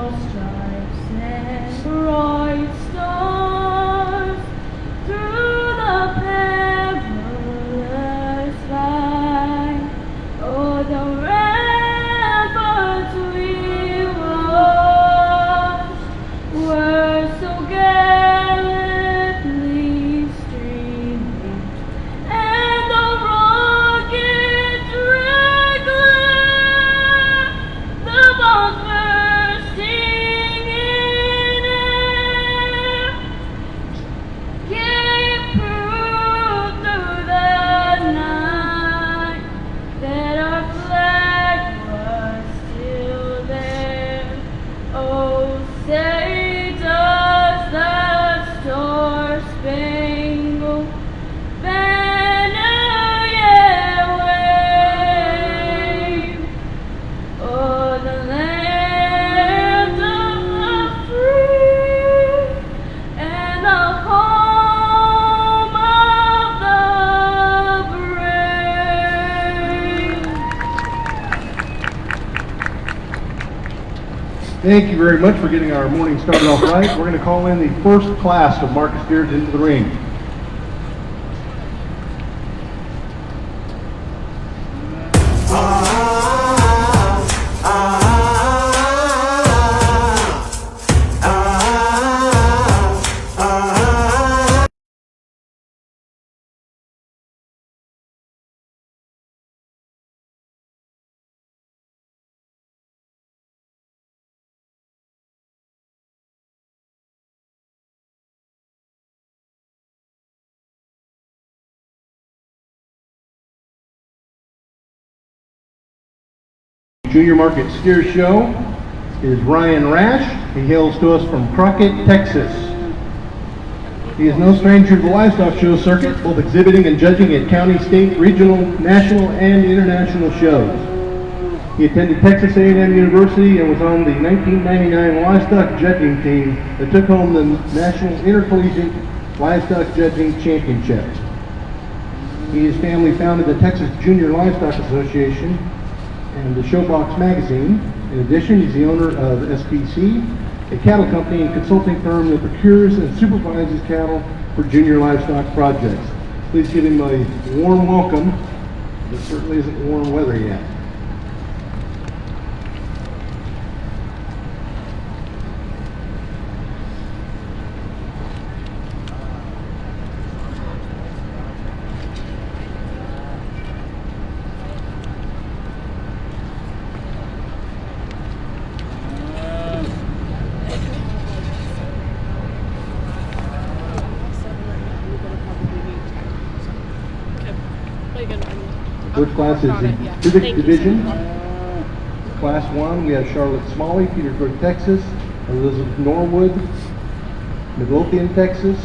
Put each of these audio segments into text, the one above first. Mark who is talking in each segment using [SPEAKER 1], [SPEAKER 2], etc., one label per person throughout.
[SPEAKER 1] stripes and bright stars through the perilous fight. Oh, the ramparts we watched were so gallantly streaming, and the rockets regular, the bombs bursting in air, came through the night that our flag was still there. Oh, say does the star-spangled banner yet wave? Oh, the land of the free and the home of the brave.
[SPEAKER 2] Thank you very much for getting our morning started off right. We're going to call in the first class of Marcus Steers into the ring. Junior Market Steer Show is Ryan Rash. He hails to us from Crockett, Texas. He is no stranger to the livestock show circuit, both exhibiting and judging at county, state, regional, national, and international shows. He attended Texas A&M University and was on the 1999 livestock judging team that took home the National Intercollegiate Livestock Judging Championship. He and his family founded the Texas Junior Livestock Association and the Showbox magazine. In addition, he's the owner of SPC, a cattle company and consulting firm that procures and supervises cattle for junior livestock projects. Please give him a warm welcome. It certainly isn't warm weather yet. First class is the Civic Division. Class 1, we have Charlotte Smalley, Petersburg, Texas, Elizabeth Norwood, Midlothian, Texas,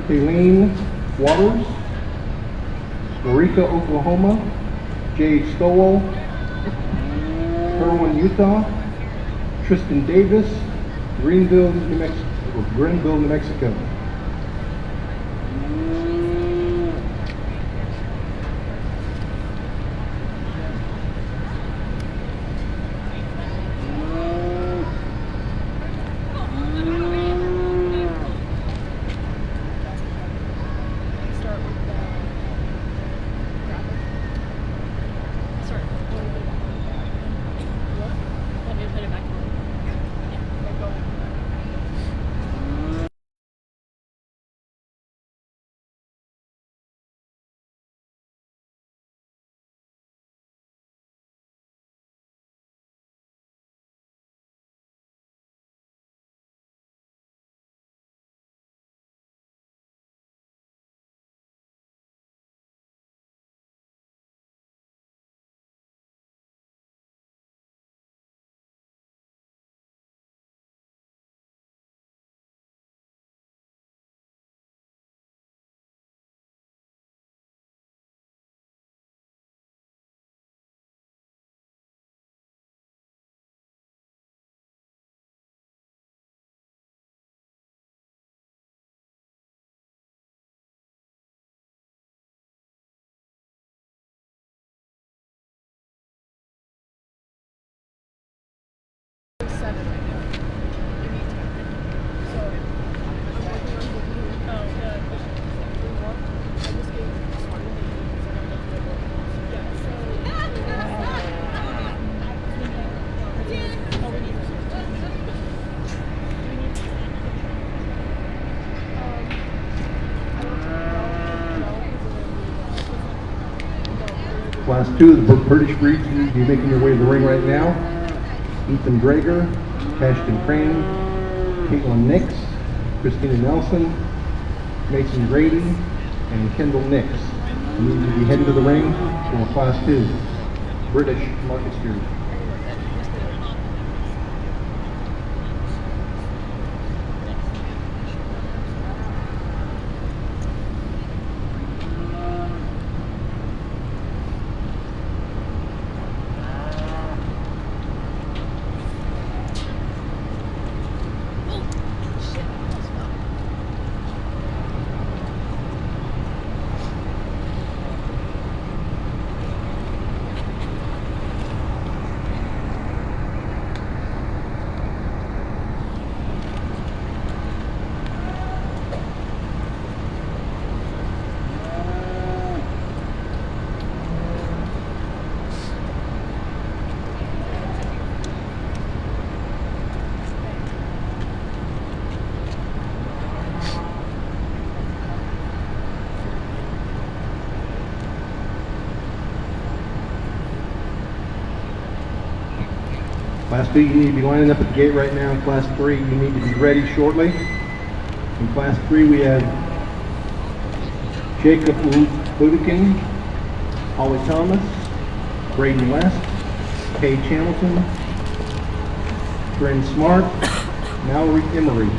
[SPEAKER 2] Kayleen Waters, Eureka, Oklahoma, Jade Stowell, Kerwin, Utah, Tristan Davis, Greenville, New Mexico. Class 2, the British breeds will be making their way to the ring right now. Ethan Drager, Ashton Crane, Caitlin Nix, Christina Nelson, Mason Grady, and Kendall Nix. We need to be heading to the ring for Class 2, British market steers. Class 2, you need to be lining up at the gate right now. Class 3, you need to be ready shortly. In Class 3, we have Jacob Ludekin, Holly Thomas, Braden West, Kay Hamilton, Bryn Smart, Mallory Emery.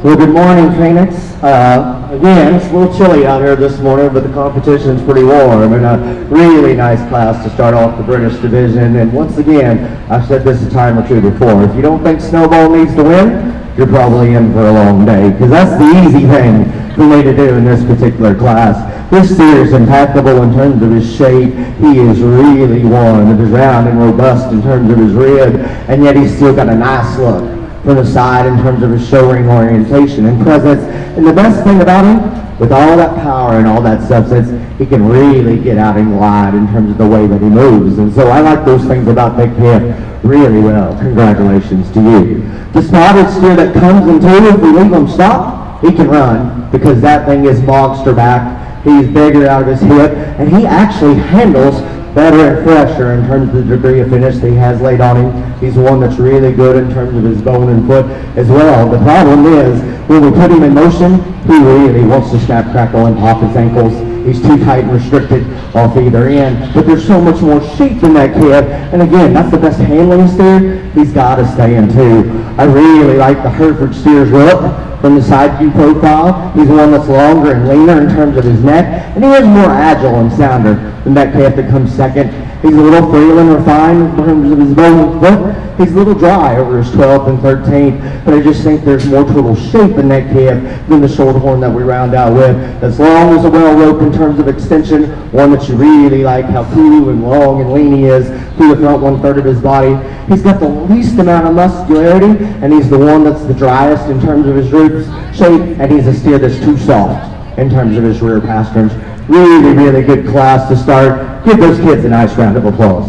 [SPEAKER 3] Well, good morning, Phoenix. Again, it's a little chilly out here this morning, but the competition's pretty warm, and a really nice class to start off the British division. And once again, I've said this a time or two before, if you don't think Snowball needs to win, you're probably in for a long day, because that's the easy thing for me to do in this particular class. This steer is impeccable in terms of his shape. He is really one that is round and robust in terms of his rib, and yet he's still got a nice look from the side in terms of his show ring orientation and presence. And the best thing about him, with all that power and all that substance, he can really get out and wide in terms of the way that he moves. And so I like those things about Big Kid really well. Congratulations to you. The spotted steer that comes in two, if we leave him stop, he can run, because that thing is monster back. He's bigger out of his hip, and he actually handles better and fresher in terms of the degree of finish that he has laid on him. He's one that's really good in terms of his bone and foot as well. The problem is, when we put him in motion, he really wants to snap, crackle, and pop his ankles. He's too tight and restricted off either end. But there's so much more shape in that kid. And again, that's the best handling steer. He's got to stay in too. I really like the Hereford steer's look from the side view profile. He's one that's longer and leaner in terms of his neck, and he is more agile and sounder than that calf that comes second. He's a little frail and refined in terms of his bone and foot. He's a little dry over his 12th and 13th, but I just think there's more total shape in that calf than the short horn that we round out with. As long as a well rope in terms of extension, one that you really like how cool and long and lean he is through the front 1/3 of his body. He's got the least amount of muscularity, and he's the one that's the driest in terms of his roots shape, and he's a steer that's too soft in terms of his rear pasterns. Really, really good class to start. Give those kids a nice round of applause.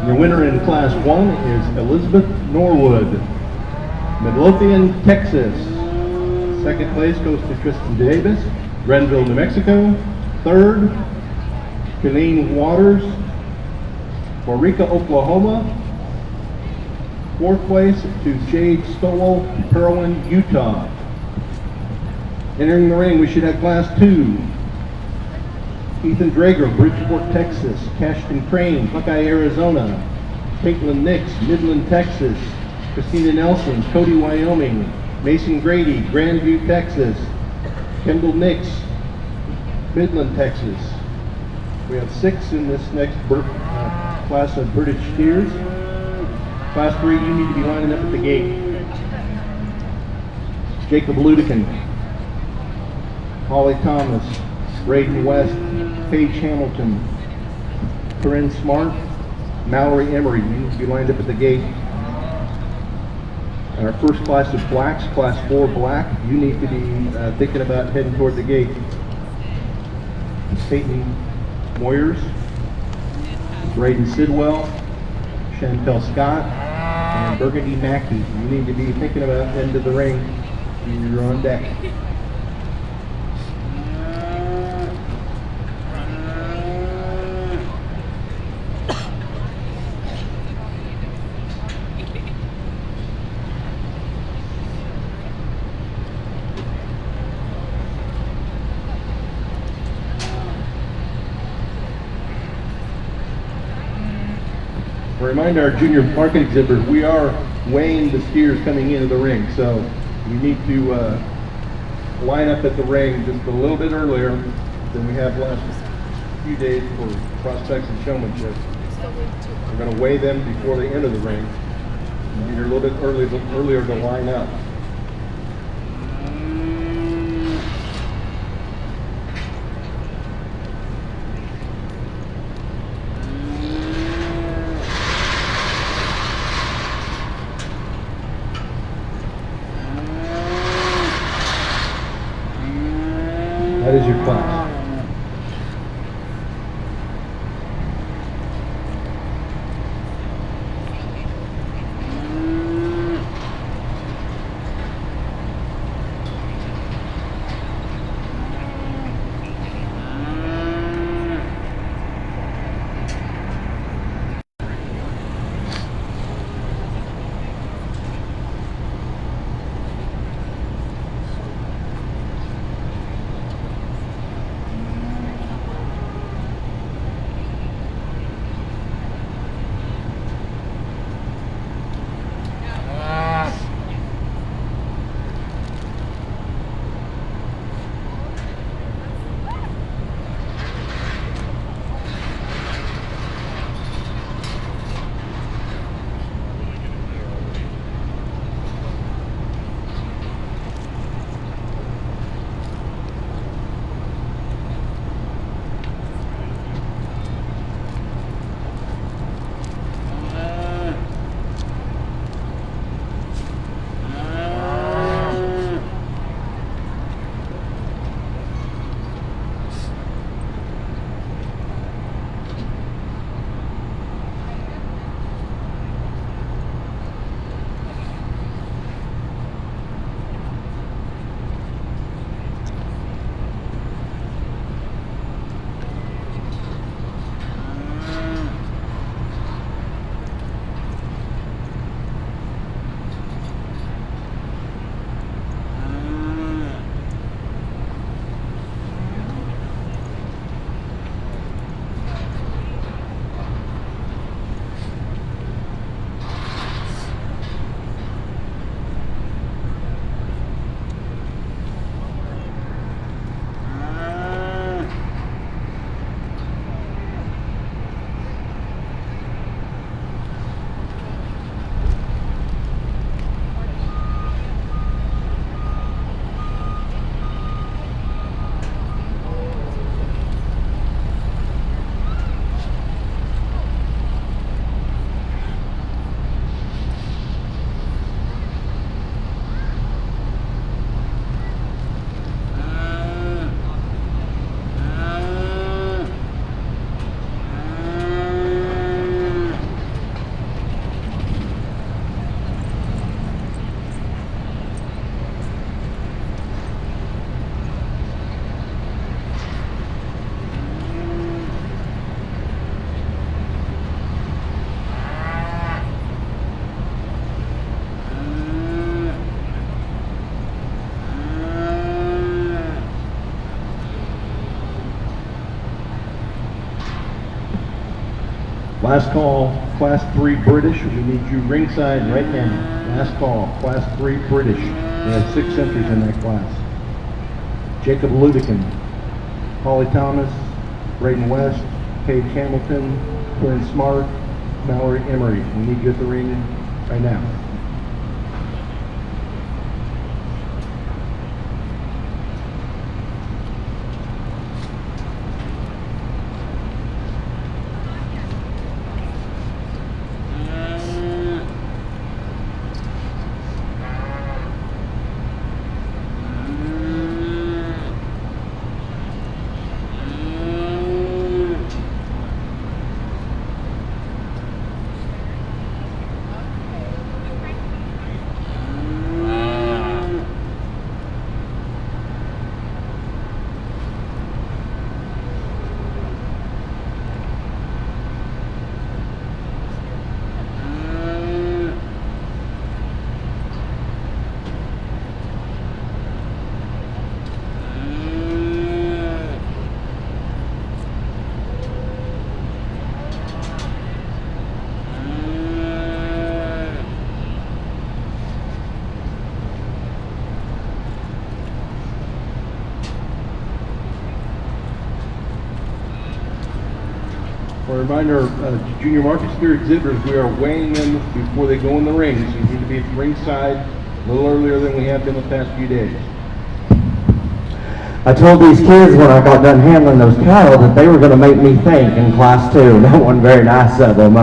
[SPEAKER 2] Your winner in Class 1 is Elizabeth Norwood, Midlothian, Texas. Second place goes to Tristan Davis, Renville, New Mexico. Third, Colleen Waters, Waurika, Oklahoma. Fourth place to Jade Stowell, Perwin, Utah. Entering the ring, we should have Class 2. Ethan Drager, Bridgeport, Texas. Cashton Crane, Buckeye, Arizona. Caitlin Nix, Midland, Texas. Christina Nelson, Cody, Wyoming. Mason Grady, Grandview, Texas. Kendall Nix, Midland, Texas. We have 6 in this next class of British steers. Class 3, you need to be lining up at the gate. Jacob Ludekin, Holly Thomas, Braden West, Paige Hamilton, Corinne Smart, Mallory Emery, you need to be lined up at the gate. And our first class of blacks, class 4 black, you need to be thinking about heading toward the gate. Peyton Moyers, Braden Sidwell, Chantel Scott, and Burgundy Mackey. You need to be thinking about heading to the ring when you're on deck. Remind our junior market exhibitors, we are weighing the steers coming into the ring, so you need to line up at the ring just a little bit earlier than we have last few days for prospects and showmanship. We're going to weigh them before they enter the ring. You're a little bit earlier to line up. That is your class. Last call, Class 3 British. We need you ringside right now. Last call, Class 3 British. We have 6 entries in that class. Jacob Ludican, Holly Thomas, Braden West, Paige Hamilton, Quinn Smart, Mallory Emery. We need you at the ring right now. For a reminder, junior market steer exhibitors, we are weighing them before they go in the ring, so you need to be at the ringside a little earlier than we have been the past few days.
[SPEAKER 3] I told these kids when I got done handling those cattle that they were going to make me think in class 2, and that wasn't very nice of them.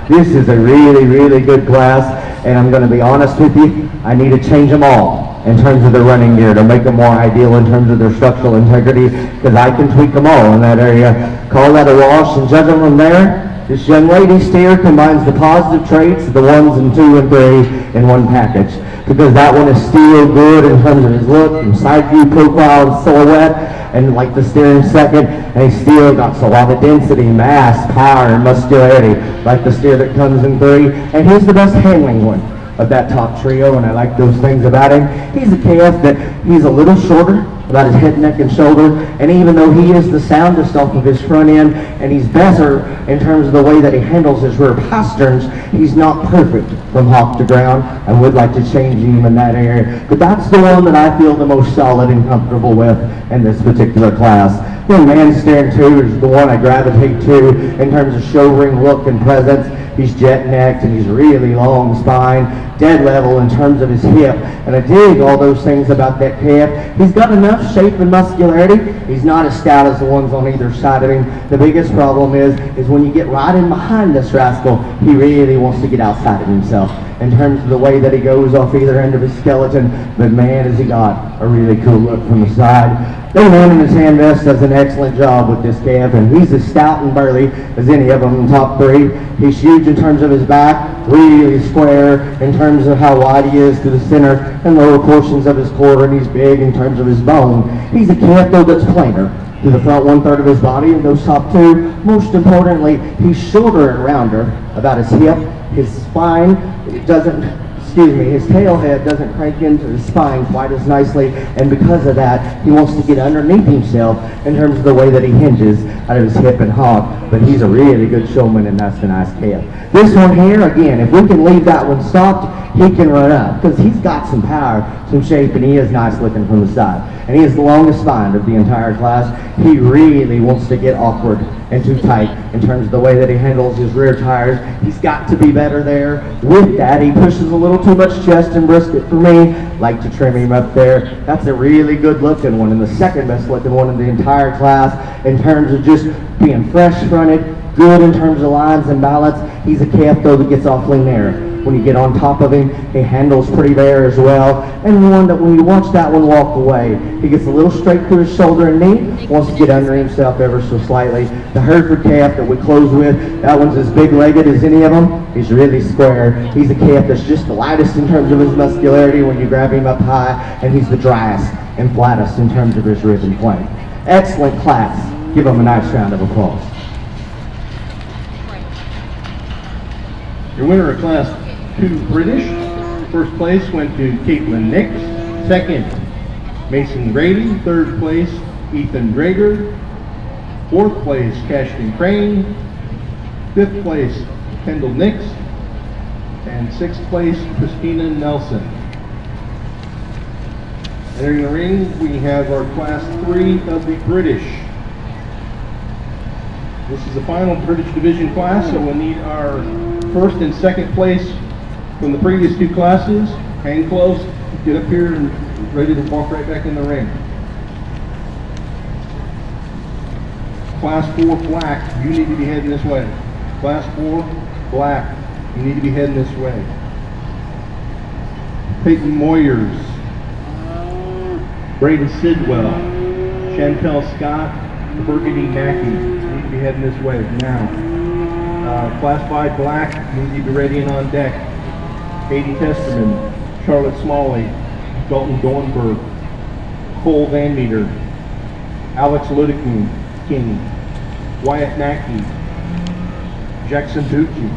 [SPEAKER 3] This is a really, really good class, and I'm going to be honest with you, I need to change them all in terms of their running gear to make them more ideal in terms of their structural integrity, because I can tweak them all in that area. Call that a wash, and judging from there, this young lady steer combines the positive traits of the 1s and 2 and 3 in one package, because that one is still good in terms of his look and side view profile and silhouette, and like the steer in second, and he's still got a lot of density, mass, power, and muscularity like the steer that comes in 3, and he's the best handling one of that top trio, and I like those things about him. He's a calf that he's a little shorter about his head, neck, and shoulder, and even though he is the soundest off of his front end, and he's better in terms of the way that he handles his rear pasterns, he's not perfect from hop to ground. I would like to change him in that area, but that's the one that I feel the most solid and comfortable with in this particular class. The man steering 2 is the one I gravitate to in terms of show ring look and presence. He's jet necked and he's really long spine, dead level in terms of his hip, and I dig all those things about that calf. He's got enough shape and muscularity. He's not as stout as the ones on either side of him. The biggest problem is when you get right in behind this rascal, he really wants to get outside of himself in terms of the way that he goes off either end of his skeleton, but man, has he got a really cool look from the side. The man in his hand vest does an excellent job with this calf, and he's as stout and burly as any of them in the top 3. He's huge in terms of his back, really square in terms of how wide he is to the center and lower portions of his quarter, and he's big in terms of his bone. He's a calf, though, that's plainer to the front 1/3 of his body in those top 2. Most importantly, he's shorter and rounder about his hip. His spine doesn't, his tail head doesn't crank into his spine quite as nicely, and because of that, he wants to get underneath himself in terms of the way that he hinges out of his hip and hop, but he's a really good showman, and that's a nice calf. This one here, again, if we can leave that one stopped, he can run up, because he's got some power, some shape, and he is nice looking from the side. And he is the longest spine of the entire class. He really wants to get awkward and too tight in terms of the way that he handles his rear tires. He's got to be better there. With that, he pushes a little too much chest and brisket for me. Like to trim him up there. That's a really good looking one, and the second best looking one in the entire class in terms of just being fresh fronted, good in terms of lines and balance. He's a calf though that gets awfully narrow. When you get on top of him, he handles pretty bare as well. And one that when you watch that one walk away, he gets a little straight through his shoulder and knee, wants to get under himself ever so slightly. The Hereford calf that we close with, that one's as big-legged as any of them. He's really square. He's a calf that's just the lightest in terms of his muscularity when you grab him up high, and he's the driest and flattest in terms of his rib and flank. Excellent class. Give him a nice round of applause.
[SPEAKER 2] Your winner of Class 2 British. First place went to Caitlin Nix. Second, Mason Grady. Third place, Ethan Drager. Fourth place, Cashton Crane. 5th place, Kendall Nix. And 6th place, Christina Nelson. Entering the ring, we have our Class 3 of the British. This is the final British Division class, so we'll need our 1st and 2nd place from the previous 2 classes. Hang close, get up here and ready to walk right back in the ring. Class 4 black, you need to be heading this way. Class 4 black, you need to be heading this way. Peyton Moyers, Braden Sidwell, Chantel Scott, Burgundy Mackey, you need to be heading this way now. Class 5 black, you need to be ready and on deck. Katie Testerman, Charlotte Smalley, Dalton Dornberg, Cole Van Meter, Alex Ludikin, King, Wyatt Mackey, Jackson Bucci.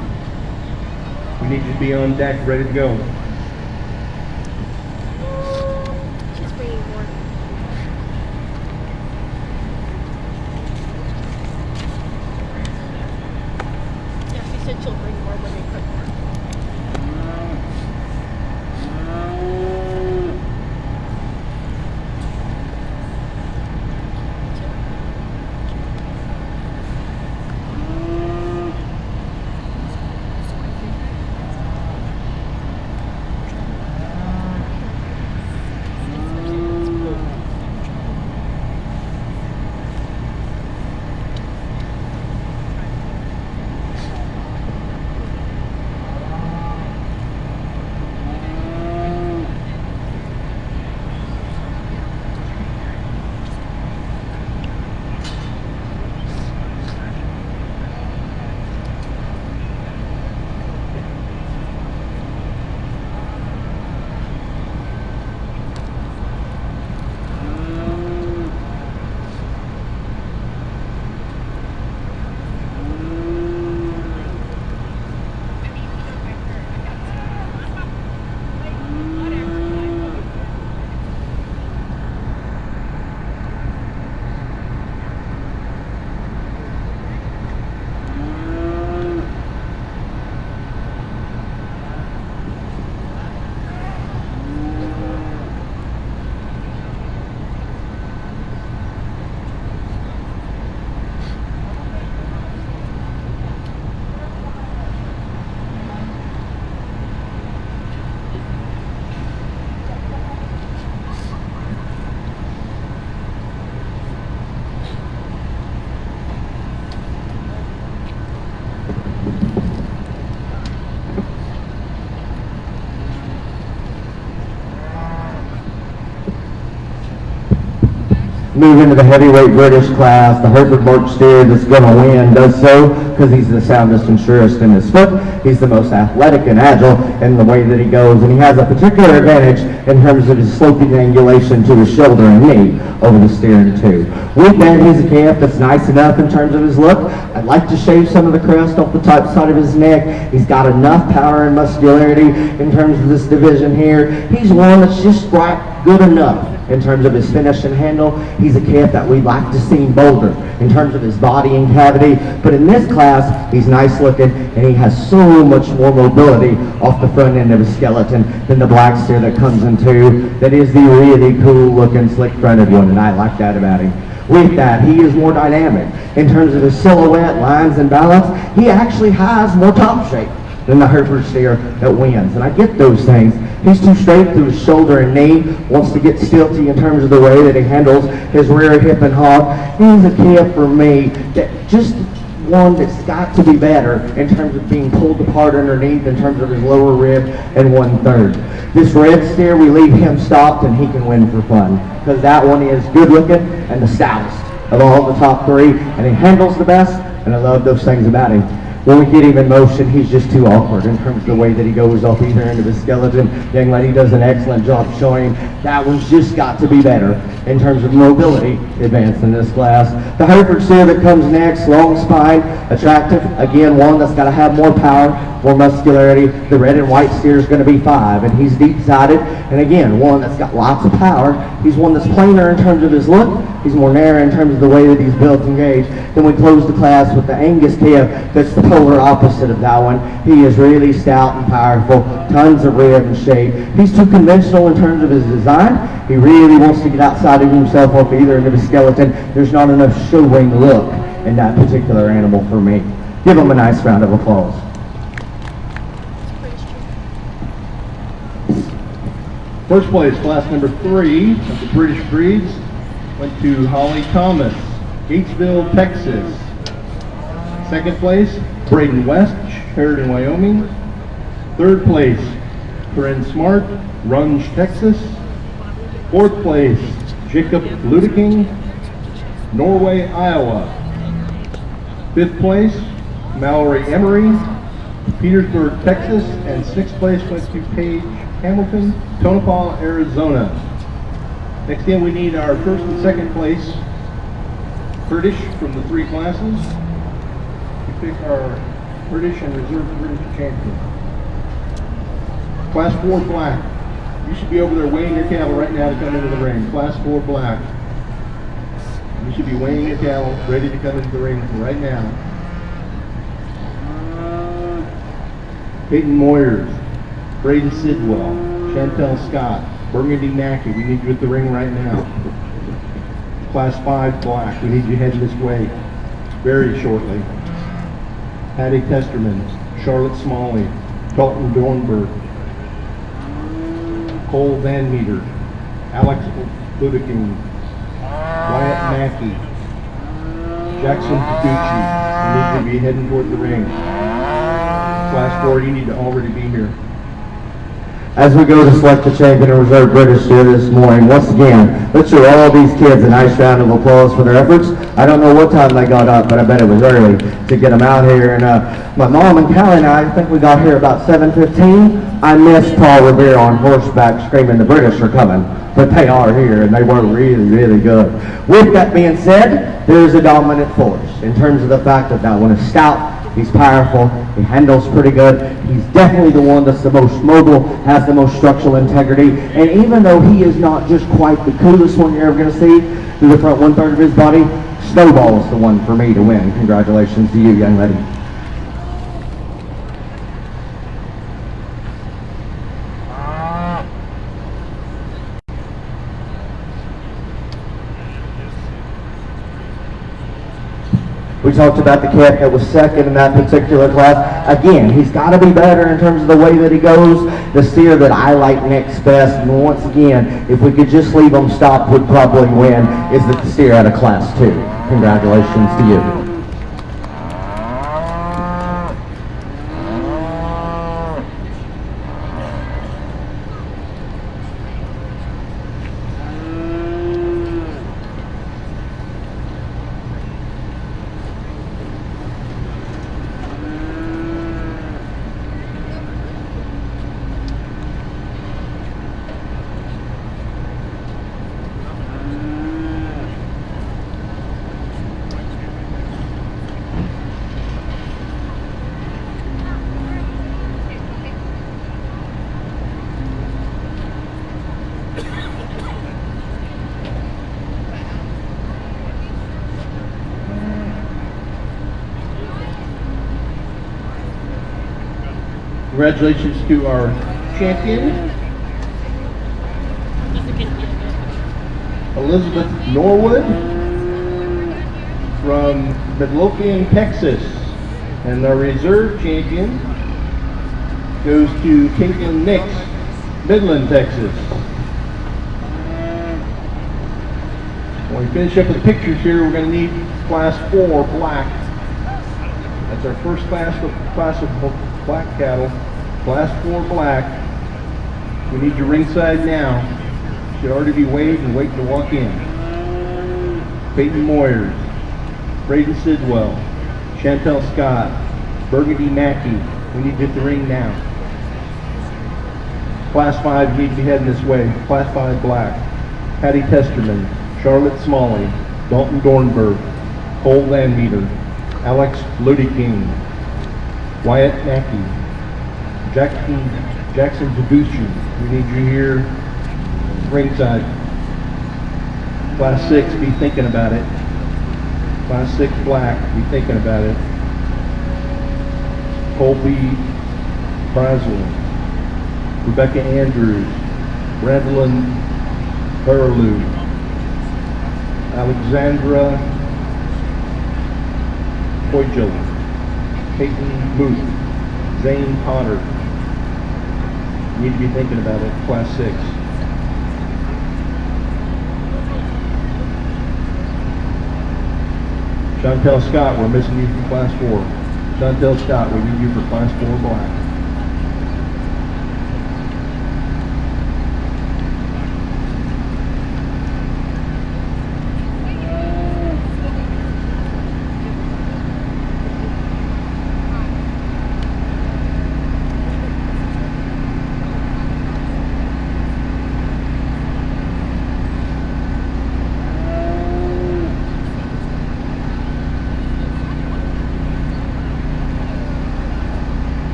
[SPEAKER 2] We need you to be on deck, ready to go.
[SPEAKER 4] She's bringing more. Yeah, she said she'll bring more when they cook more.
[SPEAKER 3] Move into the heavyweight British class. The Hereford March steer that's going to win does so because he's the soundest and surest in his foot. He's the most athletic and agile in the way that he goes, and he has a particular advantage in terms of his sloping angulation to his shoulder and knee over the steer in 2. With that, he's a calf that's nice enough in terms of his look. I'd like to shave some of the crest off the top side of his neck. He's got enough power and muscularity in terms of this division here. He's one that's just right good enough in terms of his finish and handle. He's a calf that we'd like to see bolder in terms of his body and cavity, but in this class he's nice looking and he has so much more mobility off the front end of his skeleton than the black steer that comes in 2. That is the really cool looking slick fronted one, and I like that about him. With that, he is more dynamic in terms of his silhouette, lines, and balance. He actually has more top shape than the Hereford steer that wins, and I get those things. He's too straight through his shoulder and knee, wants to get stilty in terms of the way that he handles his rear hip and hog. He's a calf for me that just one that's got to be better in terms of being pulled apart underneath in terms of his lower rib and 1/3. This red steer, we leave him stopped and he can win for fun because that one is good looking and the stoutest of all the top 3, and he handles the best, and I love those things about him. When we get him in motion, he's just too awkward in terms of the way that he goes off either end of his skeleton. Young lady does an excellent job showing that one's just got to be better in terms of mobility advanced in this class. The Hereford steer that comes next, long spine, attractive, again one that's got to have more power, more muscularity. The red and white steer is going to be 5, and he's deep-sided, and again, one that's got lots of power. He's one that's plainer in terms of his look. He's more narrow in terms of the way that he's built and gauged. Then we close the class with the Angus calf that's the polar opposite of that one. He is really stout and powerful, tons of rib and shape. He's too conventional in terms of his design. He really wants to get outside of himself off either end of his skeleton. There's not enough show-ring look in that particular animal for me. Give him a nice round of applause.
[SPEAKER 2] First place, class number 3 of the British breeds, went to Holly Thomas, Gatesville, Texas. Second place, Braden West, Sheridan, Wyoming. Third place, Corinne Smart, Runge, Texas. Fourth place, Jacob Ludeking, Norway, Iowa. Fifth place, Mallory Emery, Petersburg, Texas. And sixth place went to Paige Hamilton, Tonopah, Arizona. Next in, we need our first and second place British from the 3 classes. We pick our British and Reserve British champion. Class 4 black. You should be over there weighing your cattle right now to come into the ring. Class 4 black. You should be weighing your cattle ready to come into the ring right now. Peyton Moyers, Braden Sidwell, Chantel Scott, Burgundy Mackey, we need you at the ring right now. Class 5 black, we need you heading this way very shortly. Patty Testerman, Charlotte Smalley, Dalton Dornberg, Cole Van Meter, Alex Ludeking, Wyatt Mackey, Jackson Takuchi, you need to be heading toward the ring. Class 4, you need to already be here.
[SPEAKER 3] As we go to select the champion and reserve British here this morning, once again, let's show all these kids a nice round of applause for their efforts. I don't know what time they got up, but I bet it was early to get them out here. And my mom and Callie and I think we got here about 7:15. I missed Paul Revere on horseback screaming the British are coming, but they are here and they were really, really good. With that being said, there's a dominant force in terms of the fact that that one is stout. He's powerful, he handles pretty good, he's definitely the one that's the most mobile, has the most structural integrity, and even though he is not just quite the coolest one you're ever going to see, through the front 1/3 of his body, Snowball's the one for me to win. Congratulations to you, young lady. We talked about the calf that was second in that particular class. Again, he's got to be better in terms of the way that he goes. The steer that I like next best, and once again, if we could just leave him stopped, would probably win, is the steer out of class 2. Congratulations to you.
[SPEAKER 2] Congratulations to our champion, Elizabeth Norwood from Midlothian, Texas. And our reserve champion goes to Caitlin Nix, Midland, Texas. When we finish up with the pictures here, we're going to need class 4 black. That's our first class of black cattle. Class 4 black. We need you ringside now. Should already be weighed and waiting to walk in. Peyton Moyers, Braden Sidwell, Chantel Scott, Burgundy Mackey. We need you at the ring now. Class 5, you need to be heading this way. Class 5 black. Patty Testerman, Charlotte Smalley, Dalton Dornberg, Cole Landmeter, Alex Ludeking, Wyatt Mackey, Jackson Debuchy, we need you here ringside. Class 6, be thinking about it. Class 6 black, be thinking about it. Colby Brazel, Rebecca Andrews, Randallyn Burlew, Alexandra Hoyjel, Peyton Booth, Zane Potter. You need to be thinking about it, Class 6. Chantel Scott, we're missing you from Class 4. Chantel Scott, we need you for Class 4 black.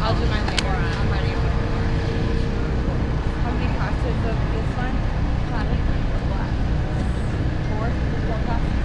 [SPEAKER 4] I'll do mine later. I'm ready. How many classes of this one? Black. 4? 4 classes?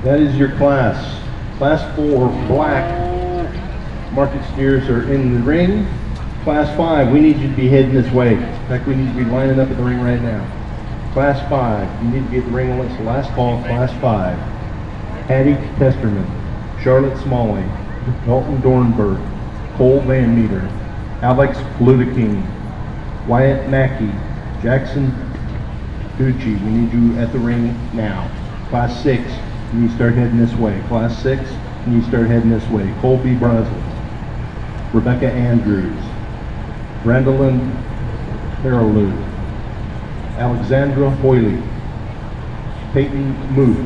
[SPEAKER 2] That is your class. Class 4 black market steers are in the ring. Class 5, we need you to be heading this way. In fact, we need to be lining up at the ring right now. Class 5, you need to be at the ring when it's the last call. Class 5. Hattie Testerman, Charlotte Smalley, Dalton Dornberg, Cole Van Meter, Alex Ludeking, Wyatt Mackey, Jackson Gucci. We need you at the ring now. Class 6, you need to start heading this way. Class 6, you need to start heading this way. Colby Brazel, Rebecca Andrews, Randallyn Burlew, Alexandra Hoyley, Peyton Moot,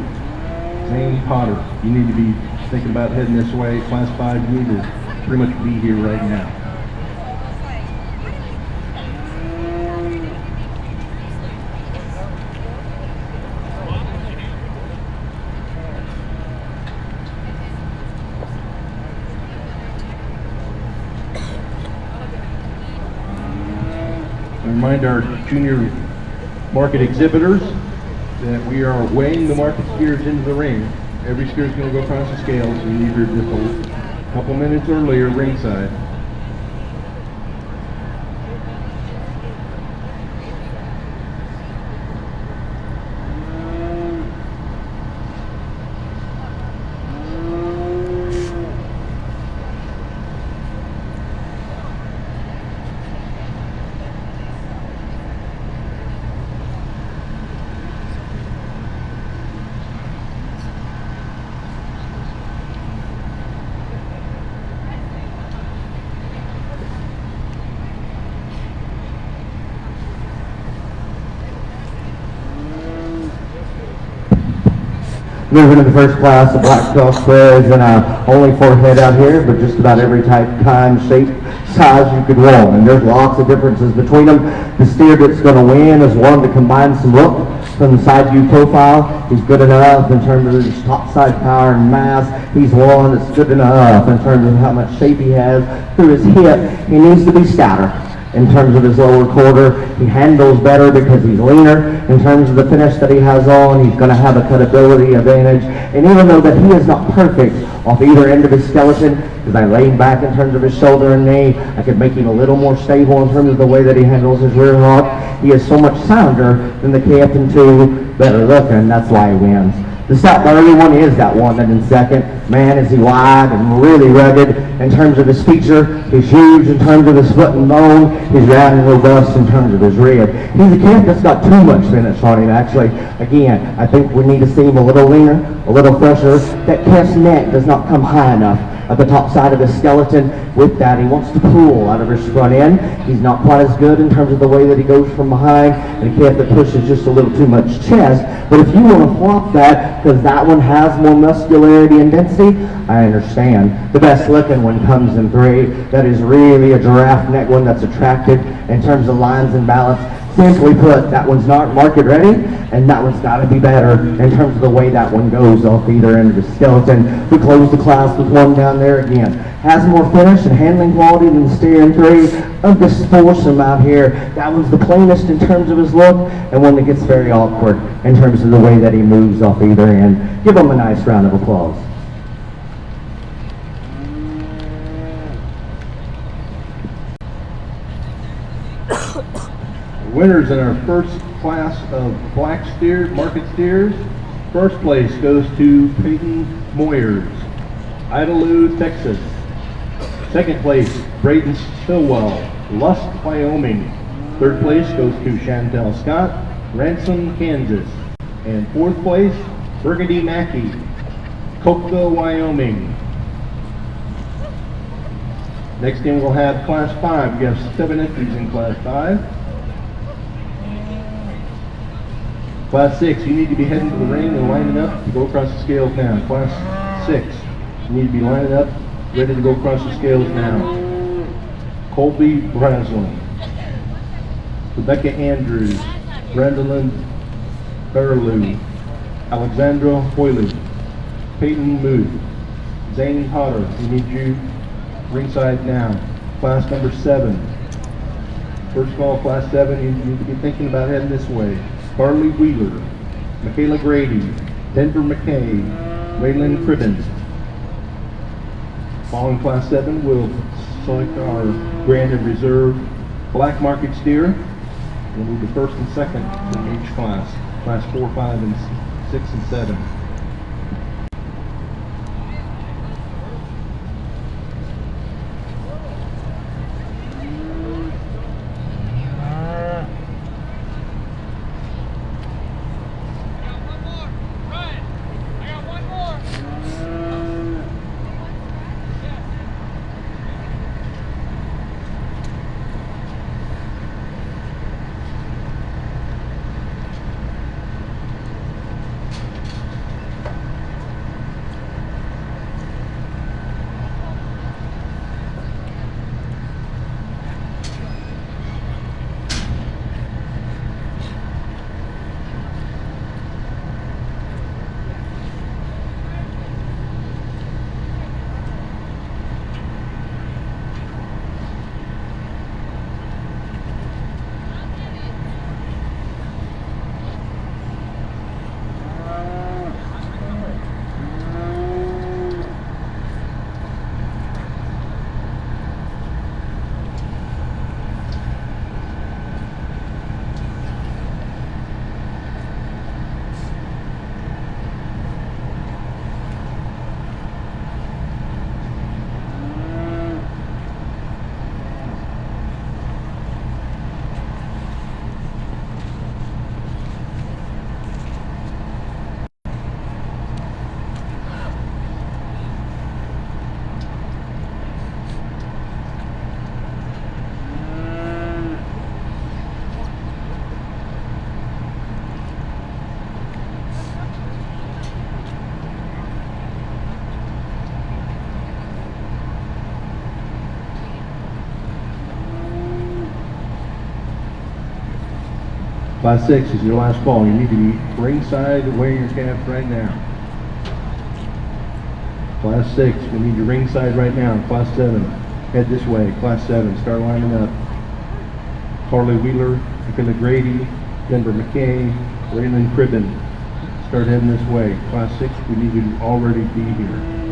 [SPEAKER 2] Zane Potter. You need to be thinking about heading this way. Class 5, you need to pretty much be here right now. Remind our junior market exhibitors that we are weighing the market steers into the ring. Every steer is going to go across the scale, so you leave here just a couple minutes earlier ringside.
[SPEAKER 3] Moving to the first class of black cross spreads, and only 4 head out here, but just about every type, kind, shape, size you could want. And there's lots of differences between them. The steer that's going to win is one that combines some look from the side view profile. He's good enough in terms of his top side power and mass. He's one that's good enough in terms of how much shape he has through his hip. He needs to be stouter. In terms of his lower quarter, he handles better because he's leaner. In terms of the finish that he has on, he's going to have a cutability advantage. And even though that he is not perfect off either end of his skeleton, because I lay him back in terms of his shoulder and knee, I could make him a little more stable in terms of the way that he handles his rear hook. He is so much sounder than the Captain 2, better looking. That's why he wins. The stout burly one is that one that in second. Man, is he wide and really rugged in terms of his feature. He's huge in terms of his foot and bone. He's round and robust in terms of his rib. He's a calf that's got too much finish on him, actually. Again, I think we need to see him a little leaner, a little fresher. That calf's neck does not come high enough at the top side of his skeleton. With that, he wants to pull out of his front end. He's not quite as good in terms of the way that he goes from behind, and a calf that pushes just a little too much chest. But if you want to flop that, because that one has more muscularity and density, I understand. The best looking one comes in 3. That is really a giraffe neck one that's attractive in terms of lines and balance. Simply put, that one's not market ready, and that one's got to be better in terms of the way that one goes off either end of the skeleton. We close the class with one down there again. Has more finish and handling quality than the steer in 3. Of this foursome out here, that one's the plainest in terms of his look, and one that gets very awkward in terms of the way that he moves off either end. Give him a nice round of applause.
[SPEAKER 2] Winners in our first class of black steers, market steers. First place goes to Peyton Moyers, Idalou, Texas. Second place, Braden Stillwell, Lusk, Wyoming. Third place goes to Chantel Scott, Ransom, Kansas. And fourth place, Burgundy Mackey, Cokeville, Wyoming. Next in we'll have class 5. We have 7 entries in class 5. Class 6, you need to be heading to the ring and lining up to go across the scales now. Class 6, you need to be lining up, ready to go across the scales now. Colby Breslin, Rebecca Andrews, Brandolyn Berlew, Alexandra Hoyley, Peyton Muth, Zane Potter, we need you ringside now. Class number 7. First of all, class 7, you need to be thinking about heading this way. Carly Wheeler, Michaela Grady, Denver McKay, Waylon Cribbins. Following class 7, we'll select our grand and reserve black market steer. We'll move to first and second in each class. Class 4, 5, and 6, and 7. Class 6 is your last call. You need to be ringside weighing your calf right now. Class 6, we need you ringside right now. Class 7, head this way. Class 7, start lining up. Carly Wheeler, Michaela Grady, Denver McKay, Raylan Cribben. Start heading this way. Class 6, we need you to already be here.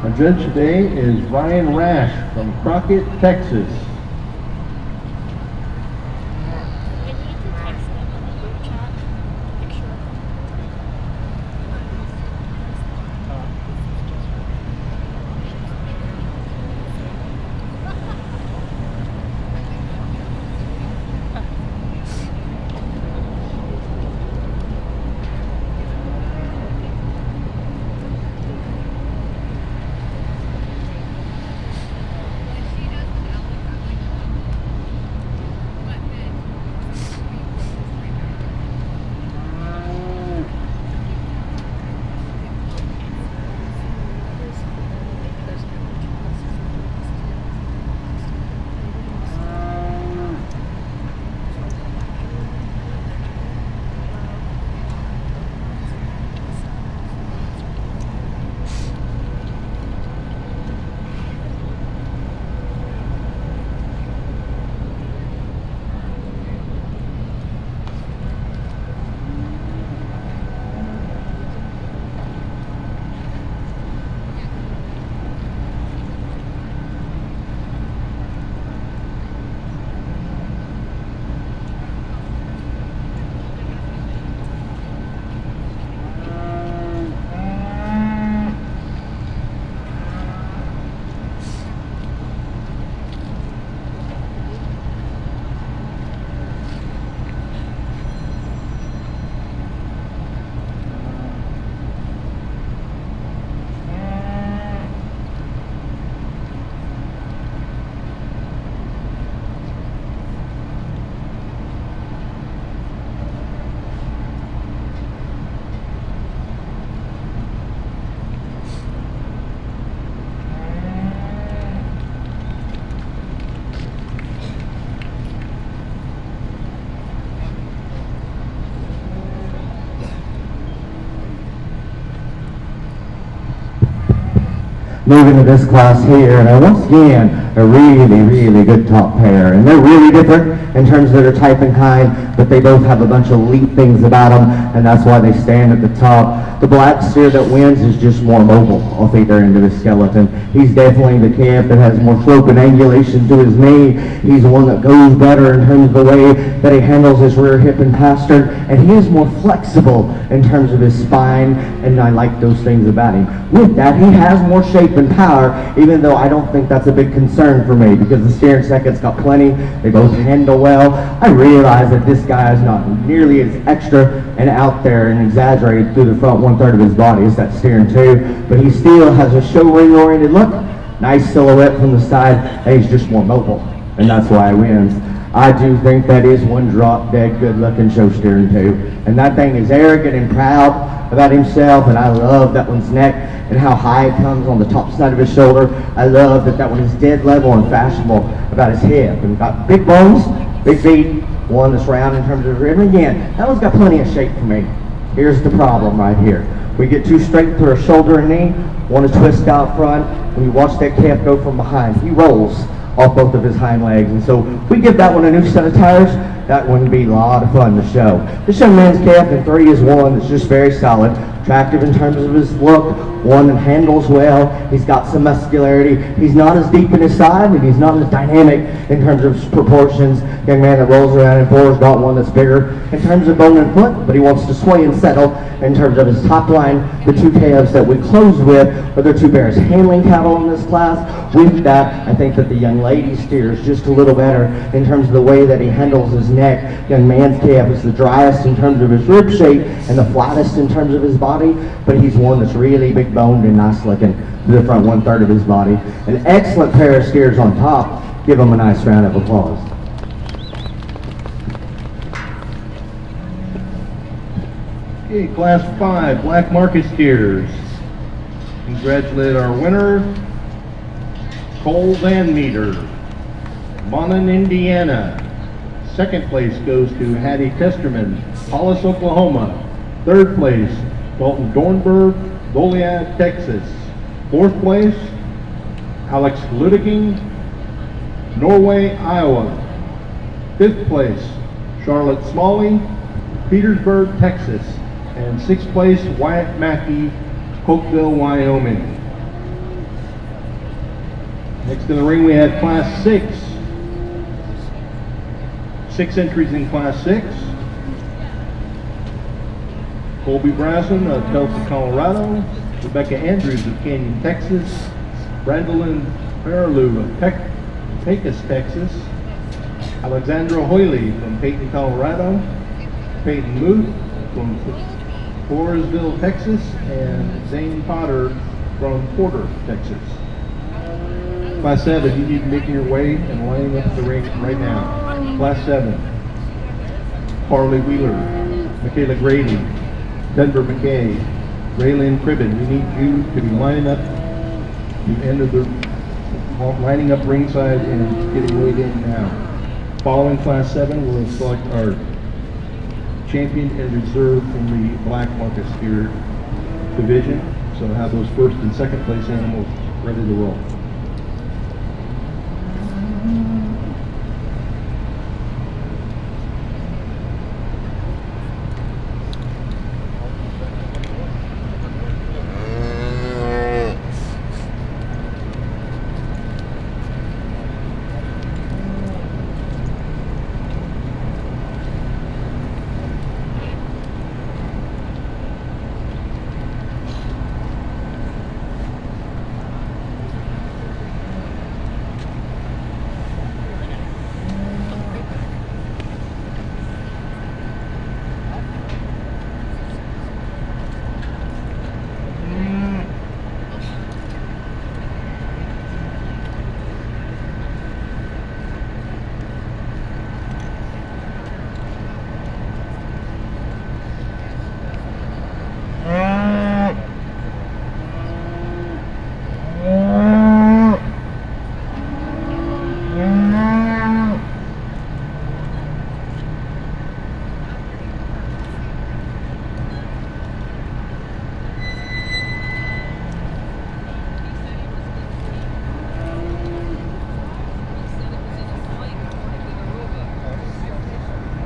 [SPEAKER 2] Our judge today is Ryan Rash from Crockett, Texas.
[SPEAKER 4] I need to text them in the group chat picture of them.
[SPEAKER 3] Moving to this class here, and once again, a really good top pair. And they're really different in terms of their type and kind, but they both have a bunch of elite things about them, and that's why they stand at the top. The black steer that wins is just more mobile off either end of his skeleton. He's definitely the calf that has more slope and angulation to his knee. He's the one that goes better in terms of the way that he handles his rear hip and pastern, and he is more flexible in terms of his spine, and I like those things about him. With that, he has more shape and power, even though I don't think that's a big concern for me, because the steer and second's got plenty. They both handle well. I realize that this guy is not nearly as extra and out there and exaggerated through the front 1/3 of his body as that steering too, but he still has a show ring oriented look, nice silhouette from the side, and he's just more mobile, and that's why he wins. I do think that is one drop dead good looking show steering too, and that thing is arrogant and proud about himself, and I love that one's neck and how high it comes on the top side of his shoulder. I love that one is dead level and fashionable about his hip, and got big bones, big feet, one that's round in terms of rib. And again, that one's got plenty of shape for me. Here's the problem right here. We get too straight through our shoulder and knee, want to twist out front, and you watch that calf go from behind. He rolls off both of his hind legs, and so if we give that one a new set of tires, that one would be a lot of fun to show. This young man's calf in 3 is one that's just very solid, attractive in terms of his look, one that handles well, he's got some muscularity, he's not as deep in his side, and he's not as dynamic in terms of proportions. Young man that rolls around in fours, got one that's bigger in terms of bone and foot, but he wants to sway and settle in terms of his top line. The two calves that we closed with are the two Bears handling cattle in this class. With that, I think that the young lady steers just a little better in terms of the way that he handles his neck. Young man's calf is the driest in terms of his rib shape and the flattest in terms of his body, but he's one that's really big boned and nice looking to the front 1/3 of his body. An excellent pair of steers on top. Give him a nice round of applause.
[SPEAKER 2] Okay, Class 5, Black Market Steers. Congratulate our winner, Cole Van Meter, Monon, Indiana. Second place goes to Hattie Testerman, Hollis, Oklahoma. Third place, Dalton Dornberg, Goliad, Texas. Fourth place, Alex Ludeking, Norway, Iowa. Fifth place, Charlotte Smalley, Petersburg, Texas. And sixth place, Wyatt Mackey, Cokeville, Wyoming. Next in the ring we have Class 6. 6 entries in Class 6. Colby Brassen of Tulsa, Colorado. Rebecca Andrews of Canyon, Texas. Brandolyn Fairlew of Pecos, Texas. Alexandra Hoyley from Peyton, Colorado. Peyton Muth from Forestville, Texas. And Zane Potter from Porter, Texas. Class 7, you need to make your way and lining up the ring right now. Class 7, Farley Wheeler, Michaela Grady, Denver McKay, Raylyn Cribben. We need you to be lining up the end of the lining up ringside and getting weighed in now. Following Class 7, we'll select our champion and reserve from the Black Market Steer division. So have those first and second place animals ready to roll.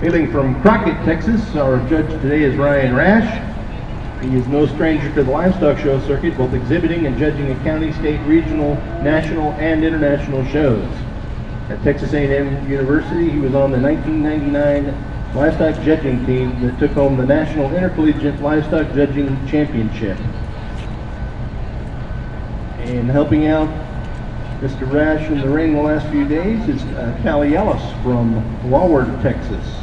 [SPEAKER 2] Hailing from Crockett, Texas, our judge today is Ryan Rash. He is no stranger to the livestock show circuit, both exhibiting and judging at county, state, regional, national, and international shows. At Texas A&M University, he was on the 1999 livestock judging team that took home the National Intercollegiate Livestock Judging Championship. And helping out Mr. Rash in the ring the last few days is Callie Ellis from Wallward, Texas.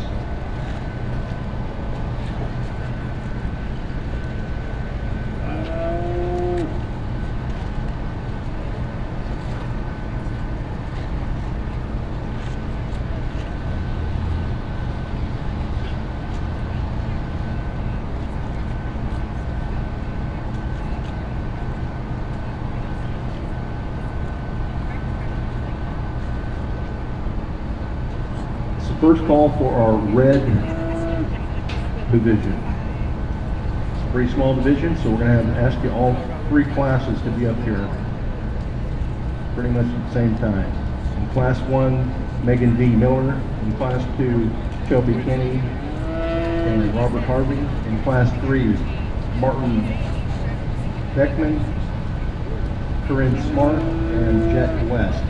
[SPEAKER 2] First call for our red division. It's a pretty small division, so we're going to have to ask you all three classes to be up here pretty much at the same time. In Class 1, Megan V. Miller. In Class 2, Shelby Kenny and Robert Harvey. In Class 3, Martin Beckman, Corinne Smart, and Jet West.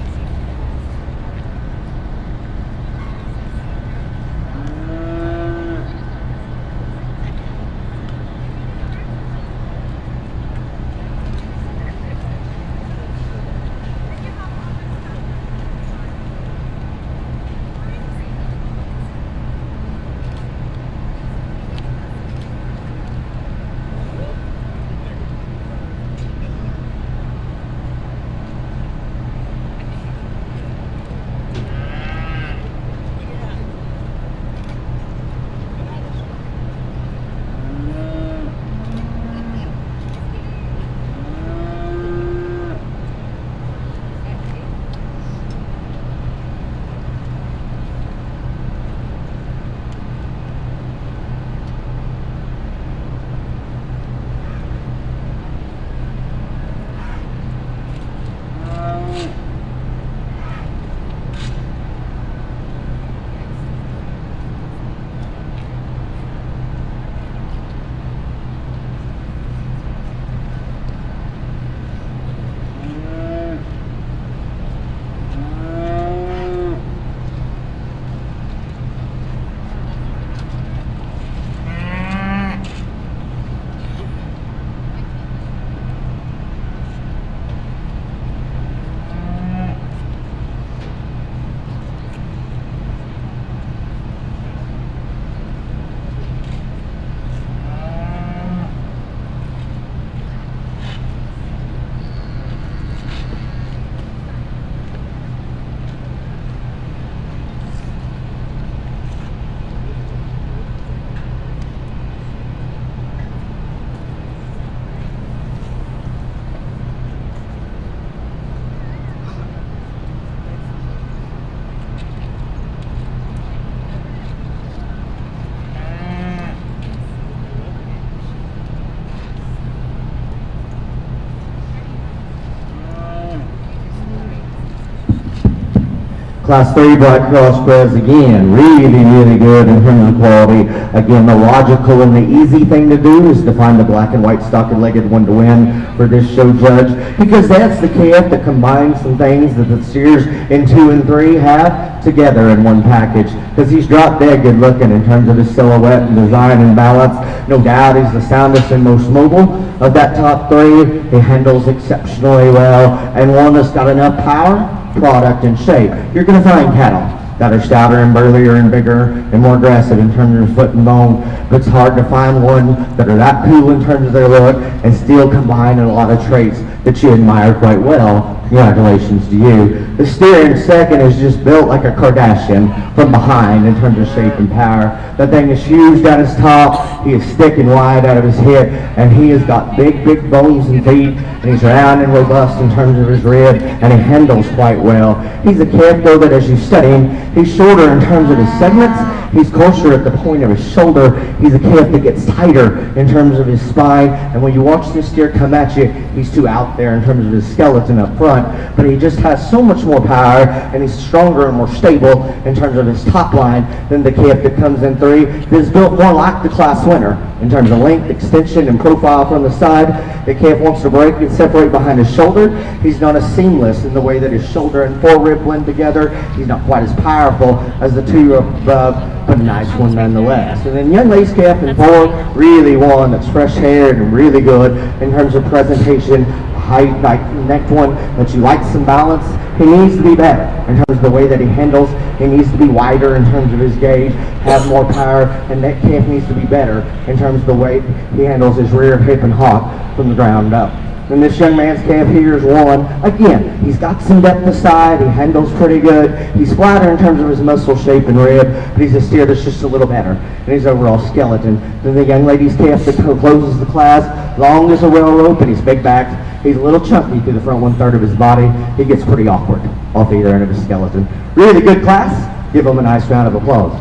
[SPEAKER 3] Class 3 black crossbreds, again, really good in terms of quality. Again, the logical and the easy thing to do is to find the black and white stock-legged one to win for this show judge, because that's the calf that combines some things that the steers in 2 and 3 have together in one package, because he's drop dead good looking in terms of his silhouette and design and balance. No doubt he's the soundest and most mobile of that top 3. He handles exceptionally well, and one that's got enough power, product, and shape. You're going to find cattle that are stouter and burlier and bigger and more aggressive in terms of foot and bone, but it's hard to find one that are that cool in terms of their look and still combine a lot of traits that you admire quite well. Congratulations to you. The steer in second is just built like a Kardashian from behind in terms of shape and power. That thing is huge at his top. He is thick and wide out of his hip, and he has got big bones and feet, and he's round and robust in terms of his rib, and he handles quite well. He's a calf, though, that as you study him, he's shorter in terms of his segments. He's closer at the point of his shoulder. He's a calf that gets tighter in terms of his spine, and when you watch this steer come at you, he's too out there in terms of his skeleton up front, but he just has so much more power, and he's stronger and more stable in terms of his top line than the calf that comes in 3. That is built more like the class winner in terms of length, extension, and profile from the side. The calf wants to break and separate behind his shoulder. He's not as seamless in the way that his shoulder and forerib blend together. He's not quite as powerful as the 2 above, but a nice one nonetheless. And then young lace calf in 4, really one that's fresh haired and really good in terms of presentation, height, like neck one, that you like some balance. He needs to be better in terms of the way that he handles. He needs to be wider in terms of his gauge, have more power, and that calf needs to be better in terms of the way he handles his rear, hip, and hock from the ground up. And this young man's calf here is one. Again, he's got some depth aside. He handles pretty good. He's flatter in terms of his muscle shape and rib, but he's a steer that's just a little better in his overall skeleton than the young lady's calf that closes the class. Long as a rail rope, and he's big backed. He's a little chunky through the front 1/3 of his body. He gets pretty awkward off either end of his skeleton. Really good class. Give him a nice round of applause.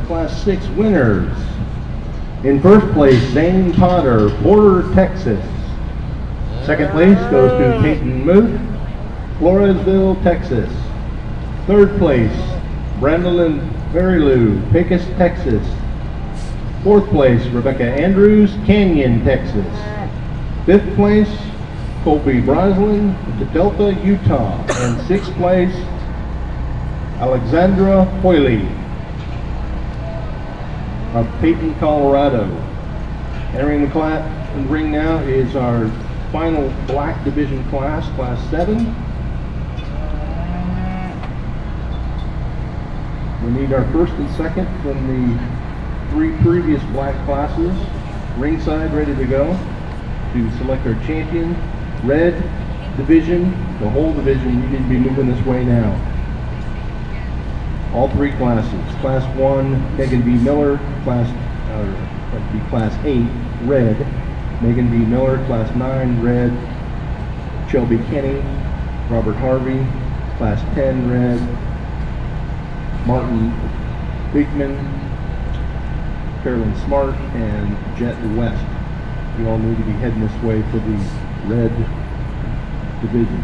[SPEAKER 2] Class 6 winners. In first place, Zane Potter, Porter, Texas. Second place goes to Peyton Muth, Floresville, Texas. Third place, Brandolyn Verilou, Pecos, Texas. 4th place, Rebecca Andrews, Canyon, Texas. 5th place, Colby Breslin, Delta, Utah. And 6th place, Alexandra Hoyley of Peyton, Colorado. Entering the ring now is our final black division class, Class 7. We need our first and second from the 3 previous black classes ringside, ready to go to select our champion. Red division, the whole division, you need to be moving this way now. All 3 classes. Class 1, Megan B. Miller. That'd be Class 8, red. Megan B. Miller. Class 9, red. Shelby Kenny. Robert Harvey. Class 10, red. Martin Bigman. Carolyn Smart. And Jet West. You all need to be heading this way for the red division.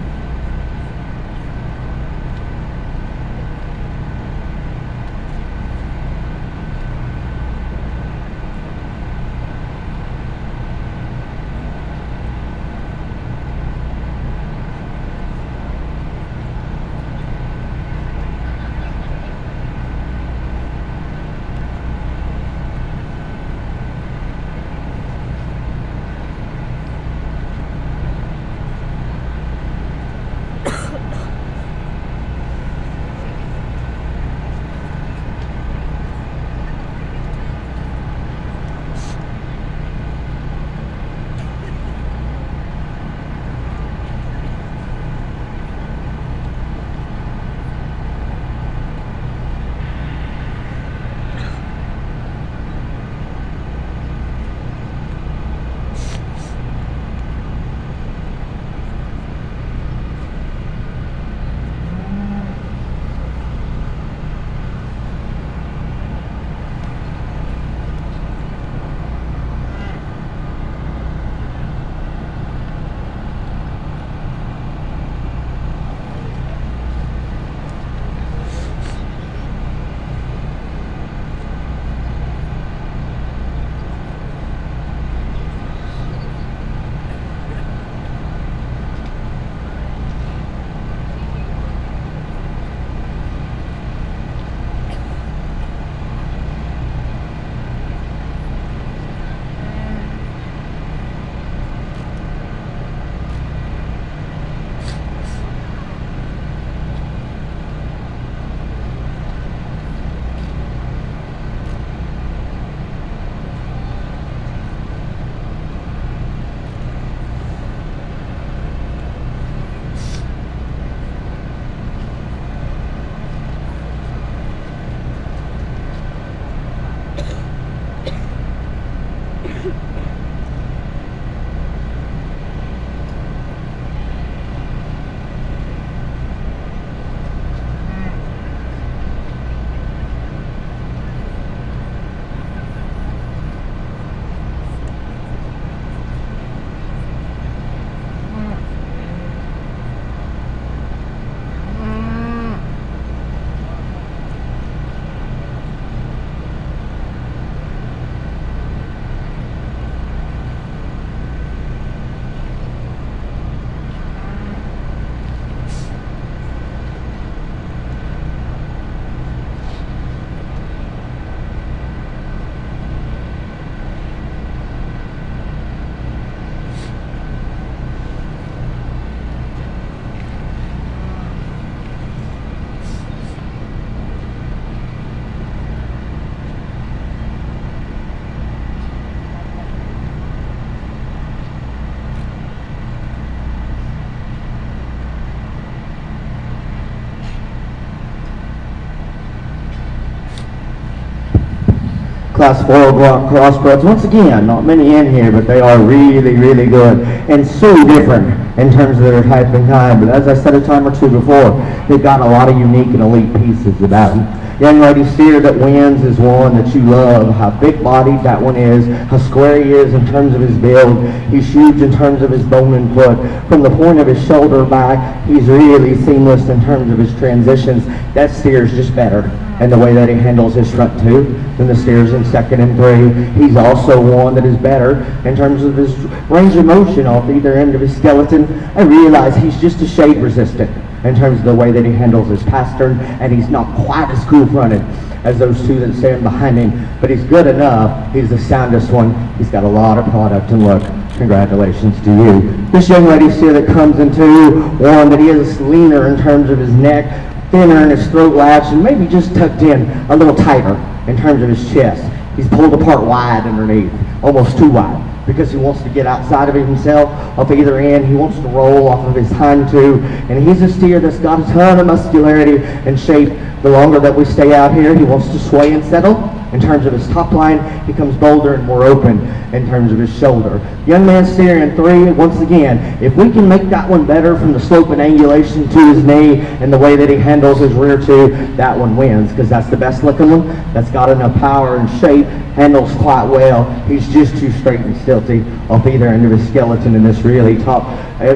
[SPEAKER 3] Class 4 crossbreds. Once again, not many in here, but they are really, really good and so different in terms of their type and kind. But as I said a time or two before, they've got a lot of unique and elite pieces about them. Young lady steer that wins is one that you love. How big-bodied that one is, how square he is in terms of his build. He's huge in terms of his bone and foot. From the point of his shoulder back, he's really seamless in terms of his transitions. That steer is just better. And the way that he handles his front two than the steers in second and three. He's also one that is better in terms of his range of motion off either end of his skeleton. I realize he's just a shade resistant in terms of the way that he handles his pastern, and he's not quite as cool fronted as those two that stand behind him, but he's good enough. He's the soundest one. He's got a lot of product and look. Congratulations to you. This young lady steer that comes into one that he is leaner in terms of his neck, thinner in his throat latch, and maybe just tucked in a little tighter in terms of his chest. He's pulled apart wide underneath, almost too wide, because he wants to get outside of himself off either end. He wants to roll off of his hind two, and he's a steer that's got a ton of muscularity and shape. The longer that we stay out here, he wants to sway and settle. In terms of his top line, he becomes bolder and more open in terms of his shoulder. Young man steer in three, once again, if we can make that one better from the slope and angulation to his knee and the way that he handles his rear two, that one wins, because that's the best looking one. That's got enough power and shape, handles quite well. He's just too straight and stilty off either end of his skeleton in this really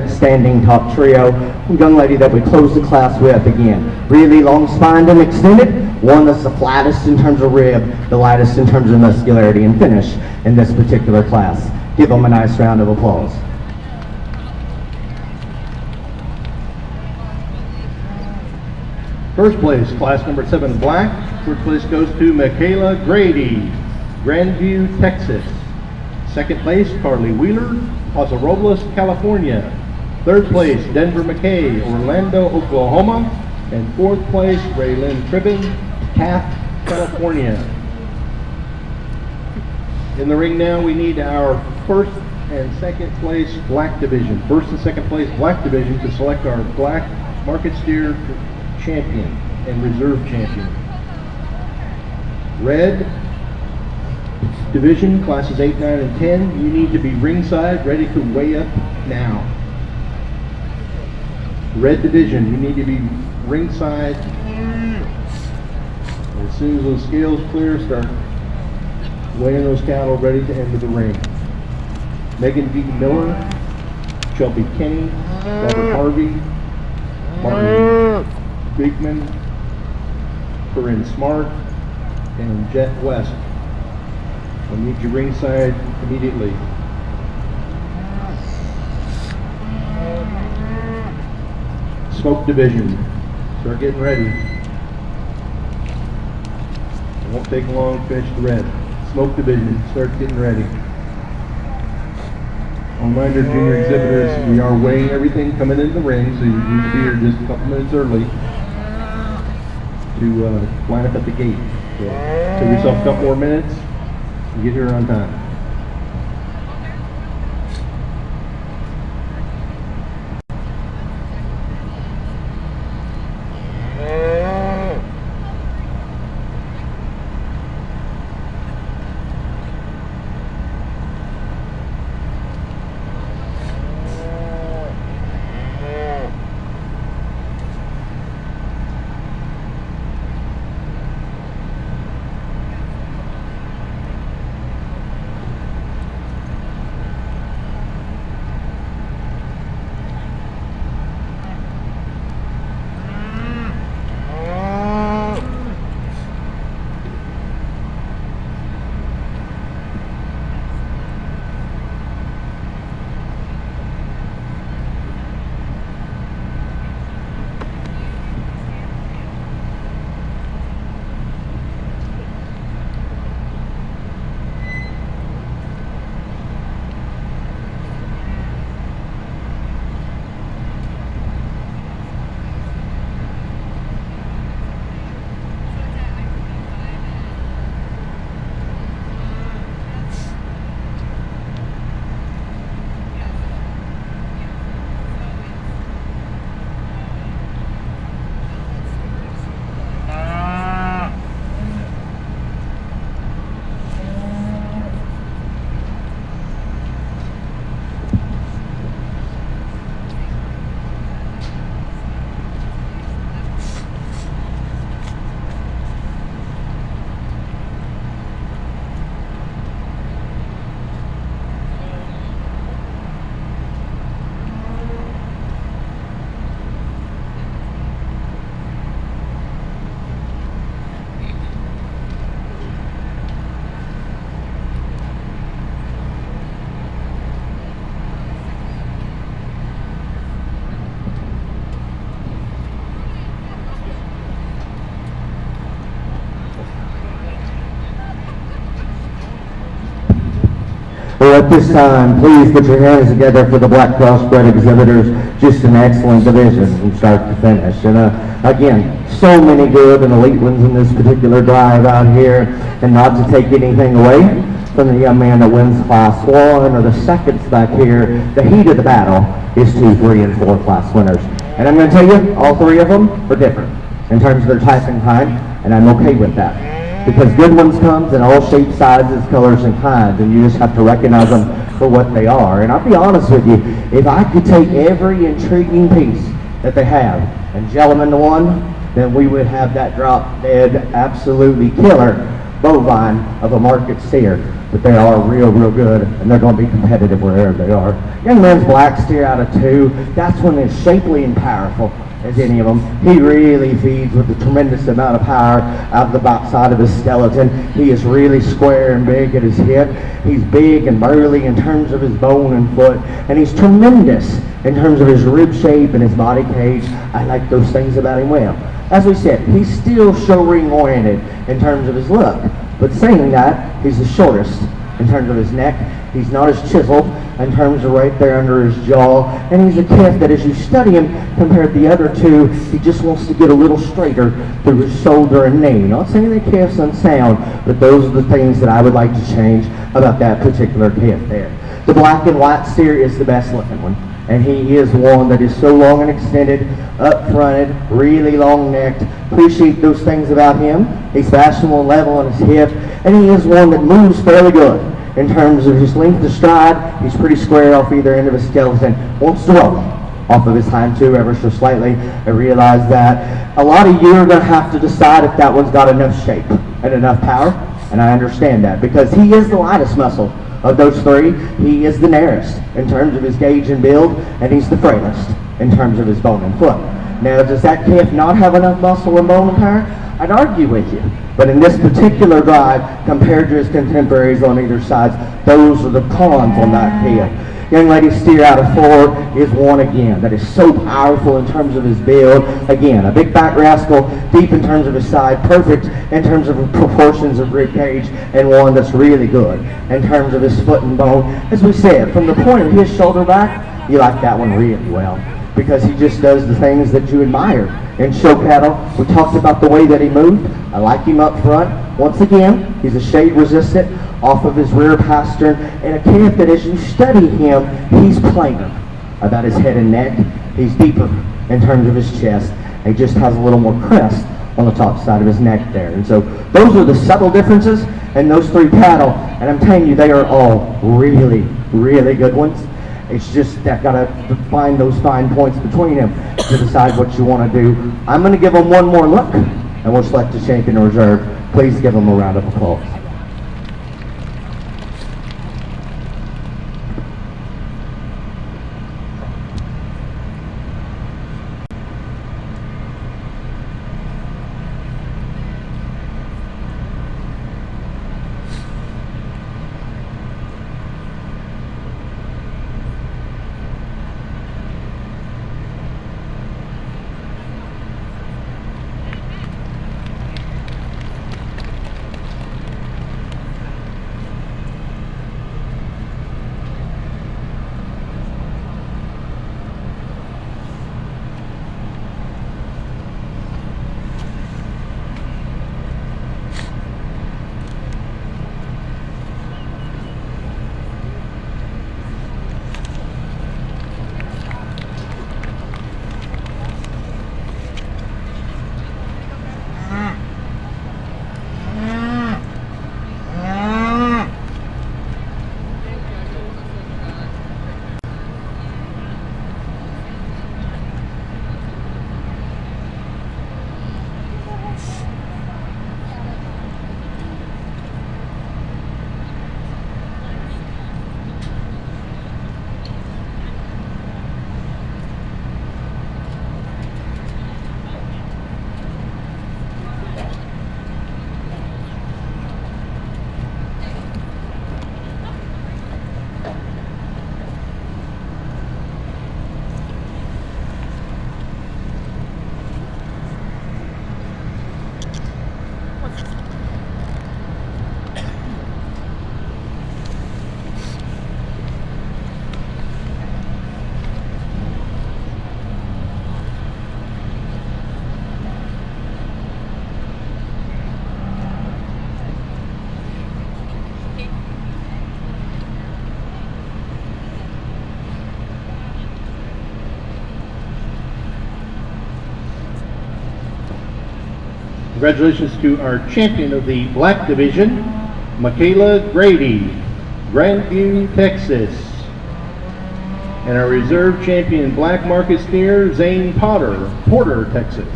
[SPEAKER 3] standing top trio. Young lady that we close the class with again. Really long spined and extended. One that's the flattest in terms of rib, the lightest in terms of muscularity and finish in this particular class. Give them a nice round of applause.
[SPEAKER 2] First place, class number 7 black. First place goes to Michaela Grady, Grandview, Texas. Second place, Carly Wheeler, Paso Robles, California. Third place, Denver McKay, Orlando, Oklahoma. And fourth place, Raylyn Tribben, Taft, California. In the ring now, we need our first and second place black division. First and second place black division to select our black market steer champion and reserve champion. Red division, classes 8, 9, and 10. You need to be ringside, ready to weigh up now. Red division, you need to be ringside. As soon as those scales clear, start weighing those cattle ready to enter the ring. Megan V. Miller, Shelby Kenny, Robert Harvey, Martin Bigman, Corinne Smart, and Jet West. We'll need you ringside immediately. Smoke division, start getting ready. It won't take long to finish the red. Smoke division, start getting ready. Reminder, junior exhibitors, we are weighing everything coming into the ring, so you need to be here just a couple minutes early to line up at the gate. So give yourself a couple more minutes and get here on time.
[SPEAKER 3] Well, at this time, please put your hands together for the Black Cross Bred exhibitors. Just an excellent division from start to finish. And again, so many good and elite ones in this particular drive out here. And not to take anything away from the young man that wins Class 1 or the seconds back here, the heat of the battle is 2, 3, and 4 class winners. And I'm going to tell you, all three of them are different in terms of their type and kind, and I'm okay with that. Because good ones comes in all shapes, sizes, colors, and kinds, and you just have to recognize them for what they are. And I'll be honest with you, if I could take every intriguing piece that they have and gel them into one, then we would have that drop dead, absolutely killer bovine of a market steer. But they are real good, and they're going to be competitive wherever they are. Young man's black steer out of 2, that's one that's shapely and powerful as any of them. He really feeds with a tremendous amount of power out of the backside of his skeleton. He is really square and big at his hip. He's big and burly in terms of his bone and foot, and he's tremendous in terms of his rib shape and his body cage. I like those things about him well. As we said, he's still show ring oriented in terms of his look, but saying that, he's the shortest in terms of his neck. He's not as chiseled in terms of right there under his jaw, and he's a calf that as you study him compared to the other two, he just wants to get a little straighter through his shoulder and knee. Not saying the calf's unsound, but those are the things that I would like to change about that particular calf there. The black and white steer is the best looking one, and he is one that is so long and extended, up fronted, really long necked. Appreciate those things about him. He's fashionable and level on his hip, and he is one that moves fairly good. In terms of his length of stride, he's pretty square off either end of his skeleton. Wants to roll off of his hind two ever so slightly. I realize that a lot of you are going to have to decide if that one's got enough shape and enough power, and I understand that because he is the lightest muscle of those three. He is the narrowest in terms of his gauge and build, and he's the frailest in terms of his bone and foot. Now, does that calf not have enough muscle and bone and power? I'd argue with you. But in this particular drive, compared to his contemporaries on either side, those are the cons on that calf. Young lady steer out of 4 is one again that is so powerful in terms of his build. Again, a big back rascal, deep in terms of his side, perfect in terms of proportions of rib cage, and one that's really good in terms of his foot and bone. As we said, from the point of his shoulder back, you like that one really well, because he just does the things that you admire in show cattle. We talked about the way that he moved. I like him up front. Once again, he's a shade resistant off of his rear pastern, and a calf that as you study him, he's plainer about his head and neck. He's deeper in terms of his chest. He just has a little more crest on the top side of his neck there. And so those are the subtle differences in those three cattle, and I'm telling you, they are all really good ones. It's just that got to find those fine points between them to decide what you want to do. I'm going to give them one more look, and we'll select a champion in reserve. Please give them a round of applause.
[SPEAKER 2] Congratulations to our champion of the black division, Michaela Grady, Grandview, Texas. And our reserve champion black market steer, Zane Potter, Porter, Texas.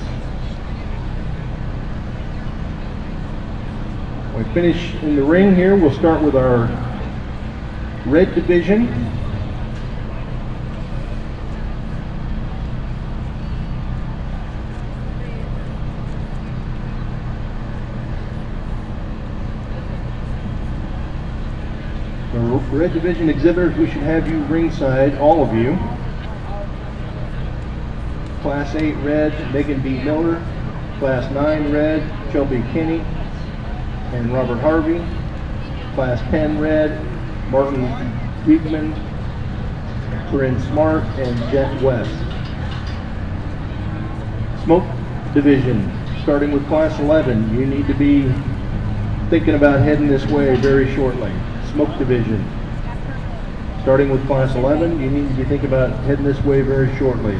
[SPEAKER 2] When we finish in the ring here, we'll start with our red division. The red division exhibitors, we should have you ringside, all of you. Class 8 red, Megan B. Miller. Class 9 red, Shelby Kinney and Robert Harvey. Class 10 red, Martin Diekman, Corinne Smart, and Jet West. Smoke division, starting with class 11, you need to be thinking about heading this way very shortly. Smoke division, starting with class 11, you need to be thinking about heading this way very shortly.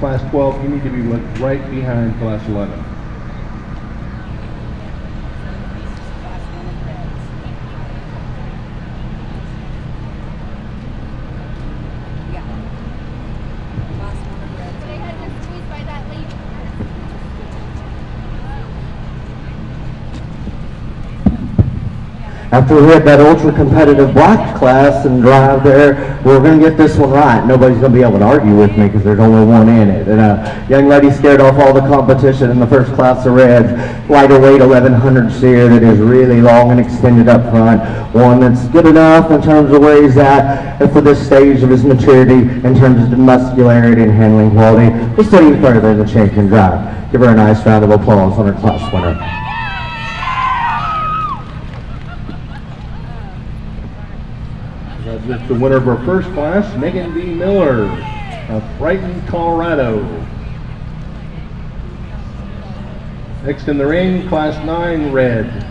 [SPEAKER 2] Class 12, you need to be right behind class 11.
[SPEAKER 3] After we had that ultra competitive black class and drive there, we're going to get this one right. Nobody's going to be able to argue with me because there's only one in it. And a young lady scared off all the competition in the first class of reds. Lighter weight 1100 steer that is really long and extended up front. One that's good enough in terms of where he's at and for this stage of his maturity in terms of the muscularity and handling quality. We'll study further in the champion drive. Give her a nice round of applause on her class winner.
[SPEAKER 2] That's the winner of our first class, Megan B. Miller of Brighton, Colorado. Next in the ring, class 9 red,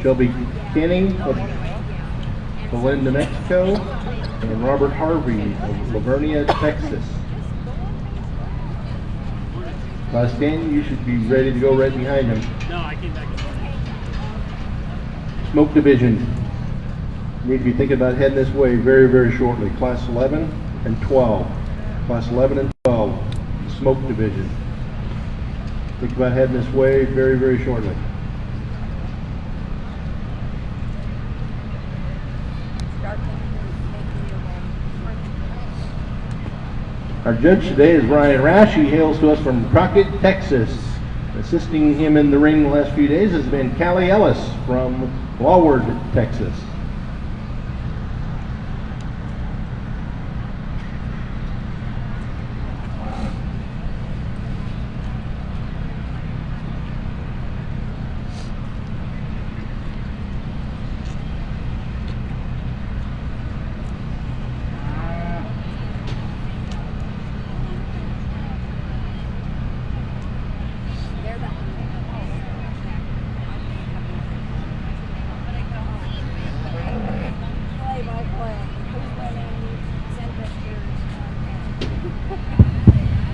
[SPEAKER 2] Shelby Kinney of Belen, New Mexico, and Robert Harvey of Livonia, Texas. Class 10, you should be ready to go right behind him.
[SPEAKER 5] No, I came back.
[SPEAKER 2] Smoke division. You need to be thinking about heading this way very, very shortly. Class 11 and 12. Class 11 and 12, smoke division. Think about heading this way very, very shortly. Our judge today is Ryan Rash. He hails to us from Crockett, Texas. Assisting him in the ring the last few days has been Callie Ellis from Lawward, Texas.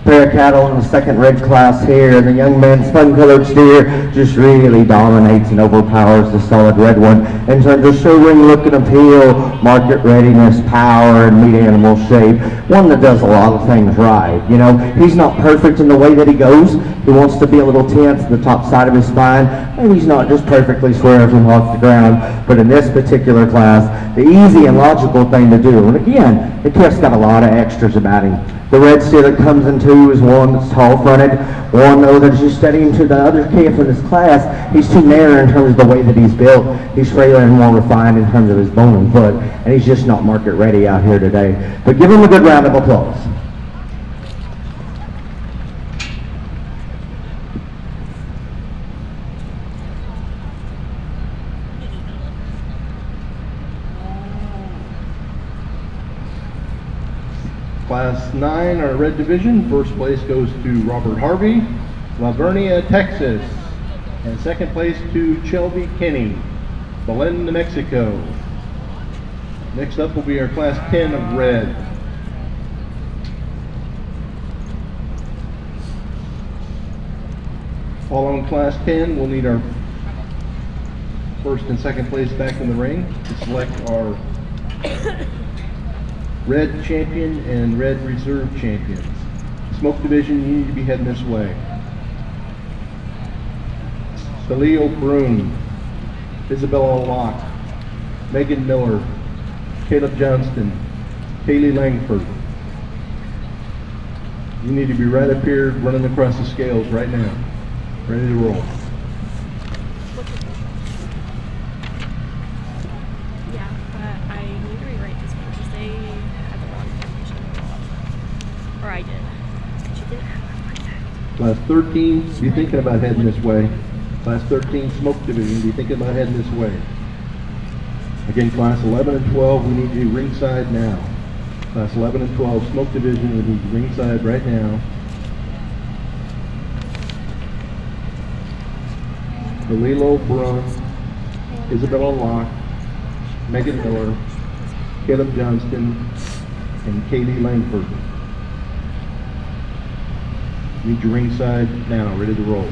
[SPEAKER 3] Pair of cattle in the second red class here, and the young man's fun-colored steer just really dominates and overpowers the solid red one in terms of showing look and appeal, market readiness, power, and meat animal shape. One that does a lot of things right. You know, he's not perfect in the way that he goes. He wants to be a little tense at the top side of his spine, and he's not just perfectly swerving off the ground. But in this particular class, the easy and logical thing to do, and again, the kid's got a lot of extras about him. The red steer that comes in two is one that's tall-fronted. One, though, that's just studying to the other calf in this class. He's too narrow in terms of the way that he's built. He's frailer and more refined in terms of his bone and foot, and he's just not market ready out here today. But give him a good round of applause.
[SPEAKER 2] Class 9, our red division, first place goes to Robert Harvey, Livonia, Texas. And second place to Shelby Kinney, Belen, New Mexico. Next up will be our class 10 of red. Following Class 10, we'll need our first and second place back in the ring to select our red champion and red reserve champions. Smoke division, you need to be heading this way. Saleo Brune, Isabella Locke, Megan Miller, Caleb Johnston, Kaylee Langford. You need to be right up here running across the scales right now. Ready to roll.
[SPEAKER 4] Yeah, but I need to rewrite this one because they had the wrong information. Or I did. She didn't have it like that.
[SPEAKER 2] Class 13, be thinking about heading this way. Class 13 smoke division, be thinking about heading this way. Again, class 11 and 12, we need you ringside now. Class 11 and 12 smoke division, we need you ringside right now. Lilo Brun, Isabella Locke, Megan Miller, Caleb Johnston, and Kaylee Langford. Need you ringside now, ready to roll.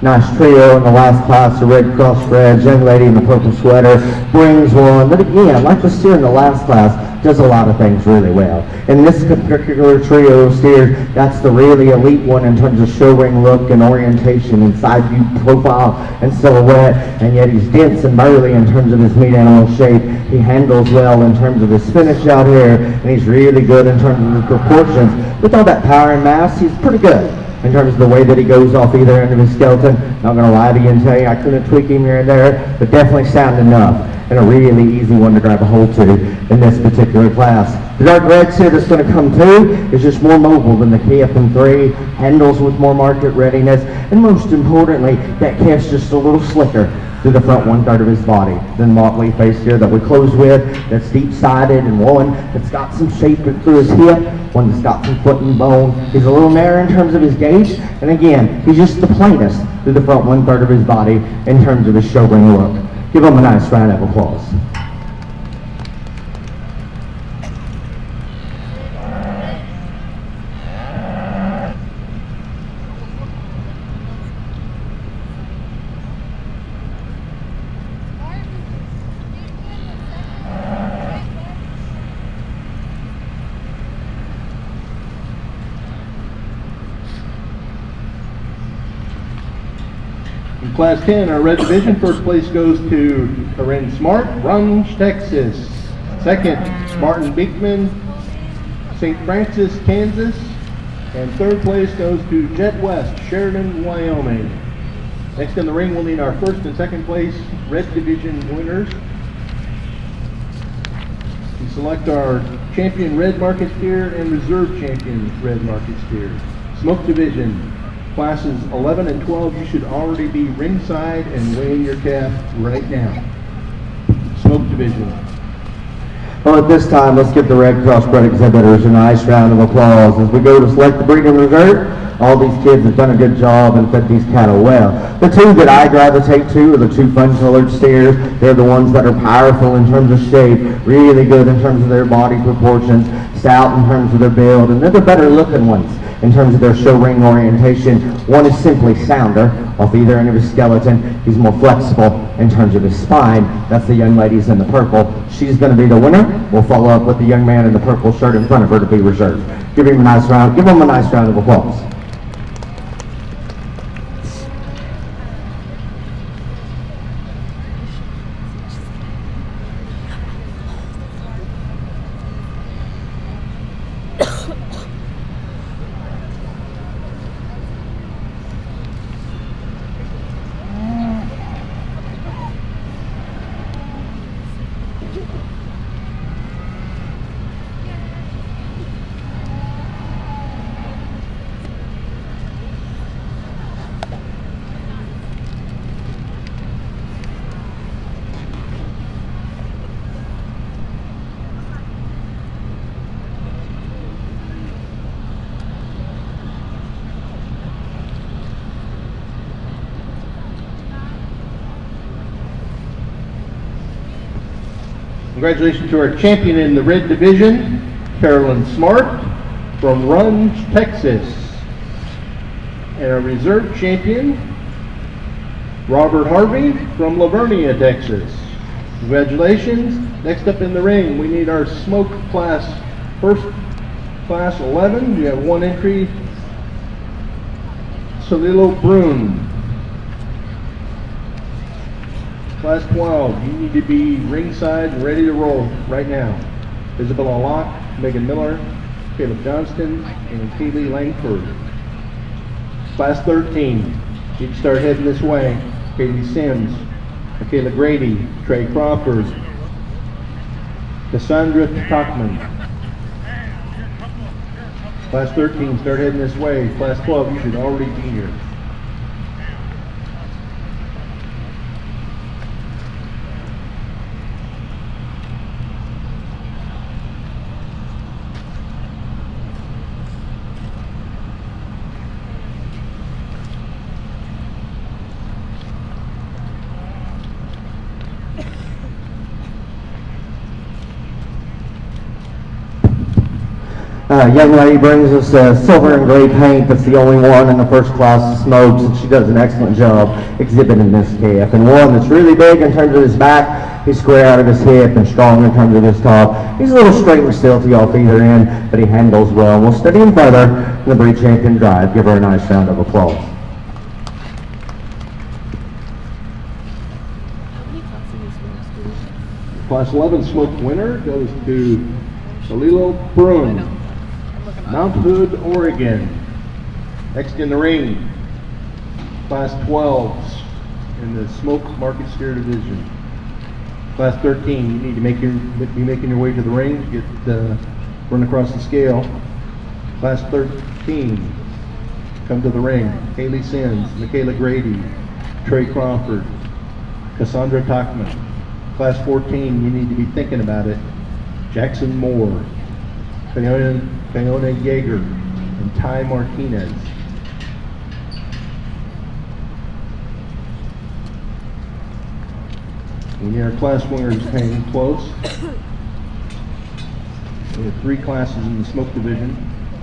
[SPEAKER 3] Nice trio in the last class, the Red Cross Reds. Young lady in the purple sweater brings one. But again, like the steer in the last class, does a lot of things really well. In this particular trio of steers, that's the really elite one in terms of show ring look and orientation and side view profile and silhouette. And yet he's dense and burly in terms of his meat animal shape. He handles well in terms of his finish out here, and he's really good in terms of his proportions. With all that power and mass, he's pretty good in terms of the way that he goes off either end of his skeleton. Not going to lie to you and tell you I couldn't tweak him here and there, but definitely sound enough and a really easy one to grab a hold to in this particular class. The dark red steer that's going to come to is just more mobile than the KFM3, handles with more market readiness, and most importantly, that calf's just a little slicker through the front 1/3 of his body than Motley face here that we close with, that's deep-sided, and one that's got some shape through his hip, one that's got some foot and bone. He's a little narrow in terms of his gauge, and again, he's just the plainest through the front 1/3 of his body in terms of his show ring look. Give him a nice round of applause.
[SPEAKER 2] In Class 10, our red division, first place goes to Corinne Smart, Runge, Texas. Second, Martin Beekman, St. Francis, Kansas. And third place goes to Jet West, Sheridan, Wyoming. Next in the ring, we'll need our first and second place red division winners. We select our champion red market steer and reserve champion red market steer. Smoke division. Classes 11 and 12, you should already be ringside and weighing your calf right now. Smoke division.
[SPEAKER 3] Well, at this time, let's give the Red Cross bred exhibitors a nice round of applause as we go to select the breeder reserve. All these kids have done a good job and fed these cattle well. The two that I gravitate to are the two fun-colored steers. They're the ones that are powerful in terms of shape, really good in terms of their body proportions, stout in terms of their build, and they're the better-looking ones in terms of their show ring orientation. One is simply sounder off either end of his skeleton. He's more flexible in terms of his spine. That's the young lady's in the purple. She's going to be the winner. We'll follow up with the young man in the purple shirt in front of her to be reserved. Give him a nice round of applause.
[SPEAKER 2] Congratulations to our champion in the red division, Carolyn Smart from Runge, Texas. And our reserve champion, Robert Harvey from Lavernia, Texas. Congratulations. Next up in the ring, we need our smoke class, first class 11. We have one entry, Salilo Brune. Class 12, you need to be ringside and ready to roll right now. Isabella Locke, Megan Miller, Caleb Johnston, and Kaylee Langford. Class 13, you can start heading this way. Kaylee Sims, Michaela Grady, Trey Crawford, Cassandra Talkman. Class 13, start heading this way. Class 12, you should already be here.
[SPEAKER 3] Young lady brings us silver and gray paint. That's the only one in the first class smokes, and she does an excellent job exhibiting this calf. And one that's really big in terms of his back. He's square out of his hip and strong in terms of his top. He's a little straight and stilty off either end, but he handles well. We'll study him further in the breed champion drive. Give her a nice round of applause.
[SPEAKER 2] Class 11 smoke winner goes to Salilo Brune, Mount Hood, Oregon. Next in the ring, Class 12s in the smoke market steer division. Class 13, you need to be making your way to the ring to get run across the scale. Class 13, come to the ring. Haley Sims, Michaela Grady, Trey Crawford, Cassandra Talkman. Class 14, you need to be thinking about it. Jackson Moore, Fiona Yeager, and Ty Martinez. We need our class winners paying close. We have 3 classes in the smoke division.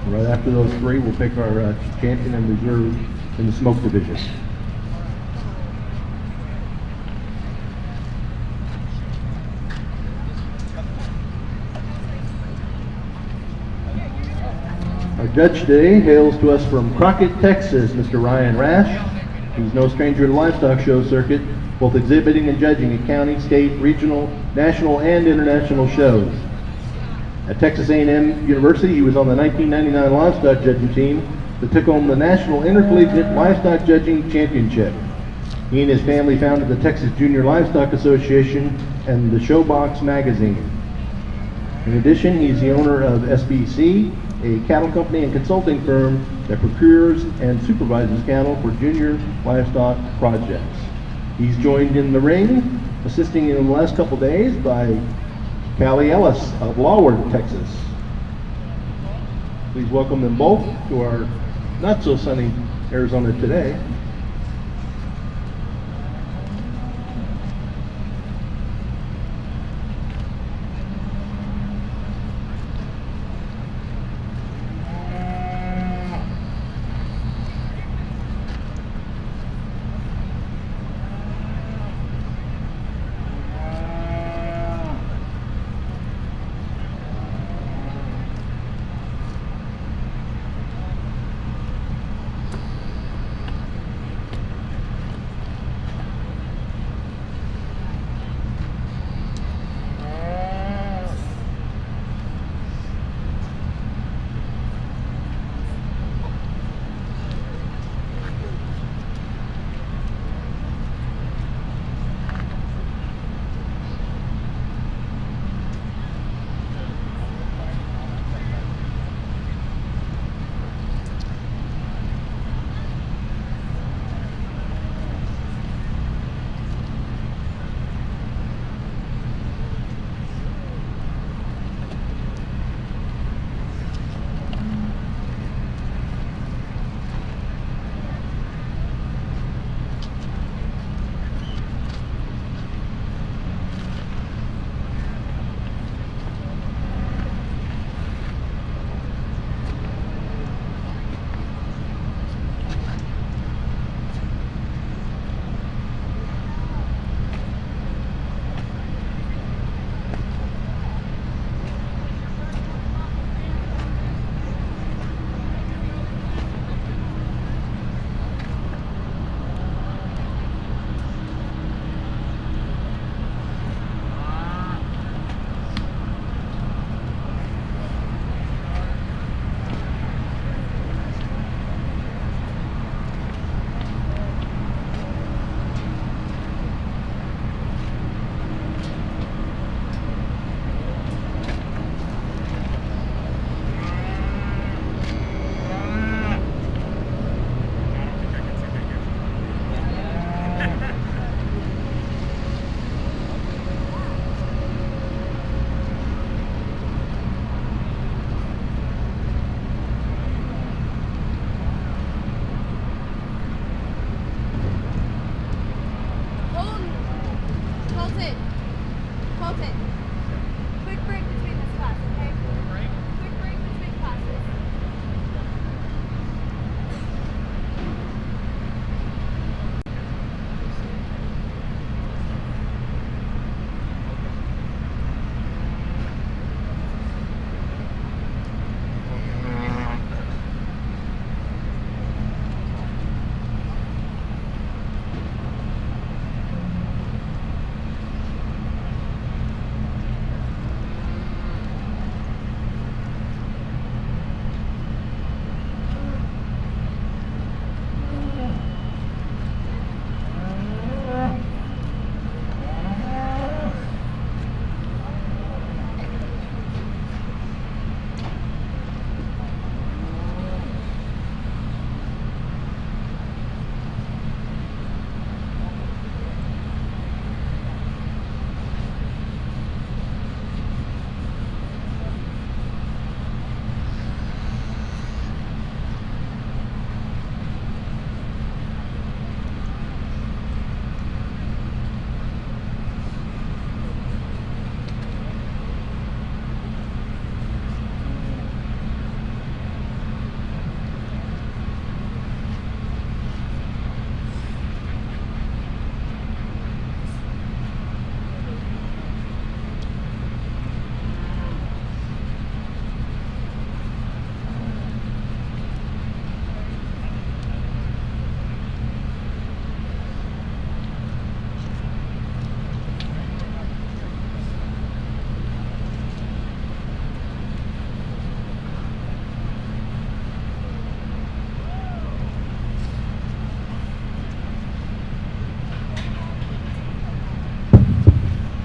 [SPEAKER 2] Right after those 3, we'll pick our champion and reserve in the smoke division. Our judge today hails to us from Crockett, Texas, Mr. Ryan Rash. He's no stranger to the livestock show circuit, both exhibiting and judging at county, state, regional, national, and international shows. At Texas A&M University, he was on the 1999 livestock judging team that took home the National Intercollegiate Livestock Judging Championship. He and his family founded the Texas Junior Livestock Association and the Showbox magazine. In addition, he's the owner of SBC, a cattle company and consulting firm that procures and supervises cattle for junior livestock projects. He's joined in the ring, assisting in the last couple days by Callie Ellis of Laward, Texas. Please welcome them both to our not so sunny Arizona today.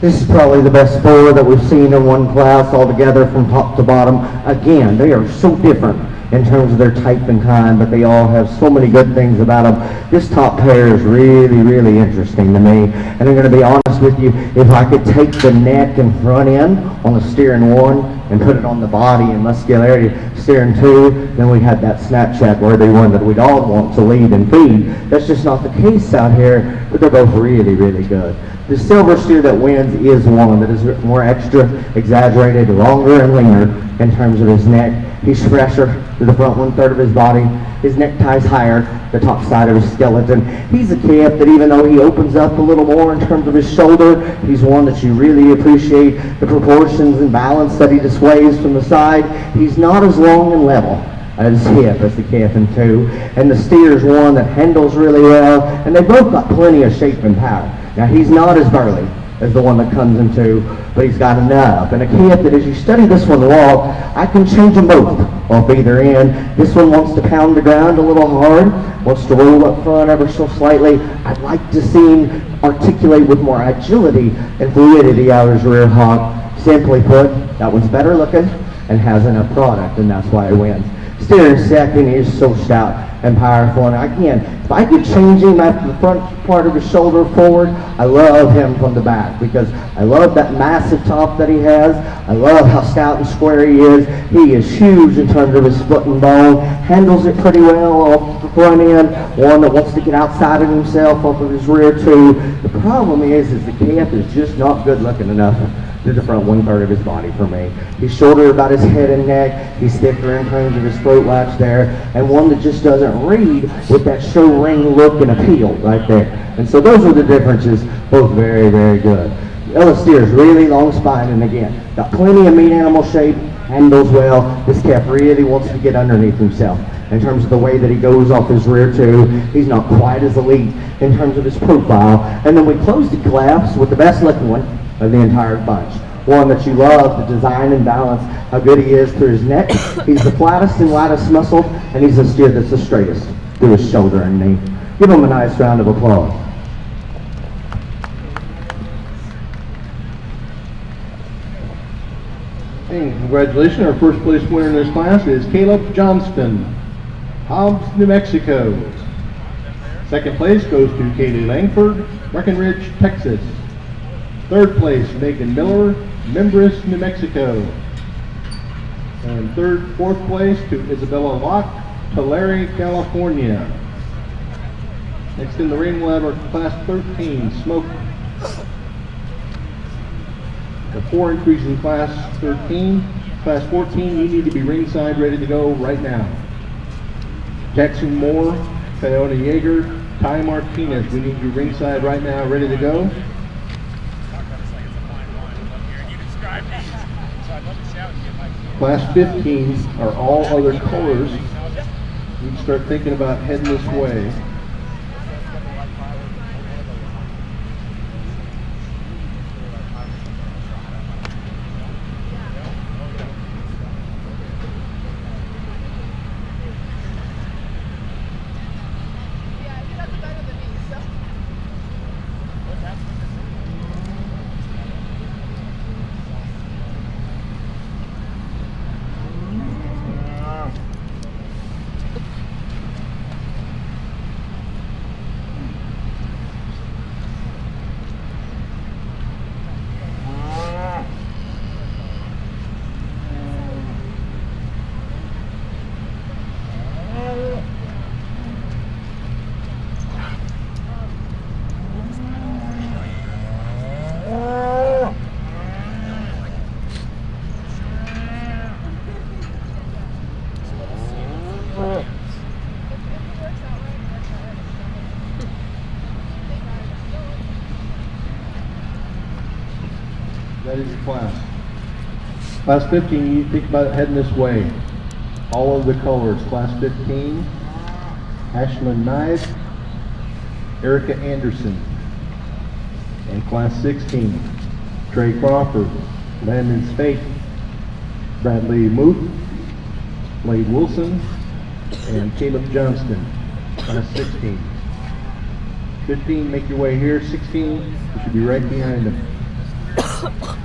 [SPEAKER 3] This is probably the best four that we've seen in one class altogether from top to bottom. Again, they are so different in terms of their type and kind, but they all have so many good things about them. This top pair is really, really interesting to me. And I'm going to be honest with you, if I could take the neck and front end on the steering one and put it on the body and muscularity steering two, then we had that Snapchat worthy one that we'd all want to lead and feed. That's just not the case out here, but they're both really, really good. The silver steer that wins is one that is more extra exaggerated, longer and leaner in terms of his neck. He's fresher to the front 1/3 of his body. His neckties higher, the top side of his skeleton. He's a calf that even though he opens up a little more in terms of his shoulder, he's one that you really appreciate the proportions and balance that he displays from the side. He's not as long and level as hip as the calf in two. And the steer's one that handles really well, and they both got plenty of shape and power. Now he's not as burly as the one that comes in two, but he's got enough. And a calf that as you study this one walk, I can change them both off either end. This one wants to pound the ground a little hard, wants to roll up front ever so slightly. I'd like to see him articulate with more agility and fluidity out of his rear hock. Simply put, that one's better looking and has enough product, and that's why it wins. Steer in second is so stout and powerful, and again, if I could change him at the front part of his shoulder forward, I love him from the back because I love that massive top that he has. I love how stout and square he is. He is huge in terms of his foot and bone, handles it pretty well off the front end, one that wants to get outside of himself off of his rear too. The problem is the calf is just not good looking enough to the front 1/3 of his body for me. He's shorter about his head and neck, he's thicker in terms of his throat latch there, and one that just doesn't read with that show ring look and appeal right there. And so those are the differences, both very, very good. The other steer is really long spine, and again, got plenty of meat animal shape, handles well. This calf really wants to get underneath himself. In terms of the way that he goes off his rear too, he's not quite as elite in terms of his profile. And then we close the class with the best looking one of the entire bunch. One that you love, the design and balance, how good he is through his neck. He's the flattest and lightest muscled, and he's a steer that's the straightest through his shoulder and knee. Give him a nice round of applause.
[SPEAKER 2] Hey, congratulations. Our first place winner in this class is Caleb Johnston, Hobbs, New Mexico. Second place goes to Katie Langford, Breckenridge, Texas. Third place, Megan Miller, Membris, New Mexico. And fourth place to Isabella Locke, Tulare, California. Next in the ring, we'll have our class 13, Smoke. The 4 increase in class 13. Class 14, you need to be ringside, ready to go right now. Jackson Moore, Fiona Yeager, Ty Martinez, we need you ringside right now, ready to go. Class 15 are all other colors. You can start thinking about heading this way. That is your class. Class 15, you think about it heading this way. All of the colors. Class 15, Ashlyn Knight, Erica Anderson. And class 16, Trey Crawford, Landon Spate, Bradley Muth, Blade Wilson, and Caleb Johnston. Class 16. 15, make your way here. 16, you should be right behind them.
[SPEAKER 4] I got it.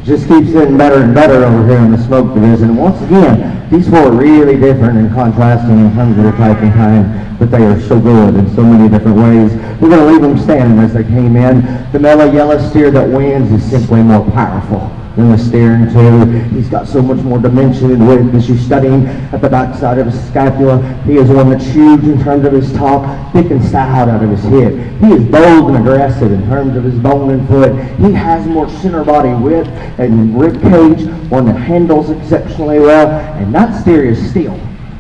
[SPEAKER 3] Just keeps getting better and better over here in the smoke division. Once again, these four are really different and contrasting in terms of their type and kind, but they are so good in so many different ways. We're going to leave them standing as they came in. The mellow yellow steer that wins is simply more powerful than the steering too. He's got so much more dimension and width as you're studying at the back side of his scapula. He is one that's huge in terms of his top, thick and stout out of his hip. He is bold and aggressive in terms of his bone and foot. He has more center body width and rib cage, one that handles exceptionally well, and that steer is still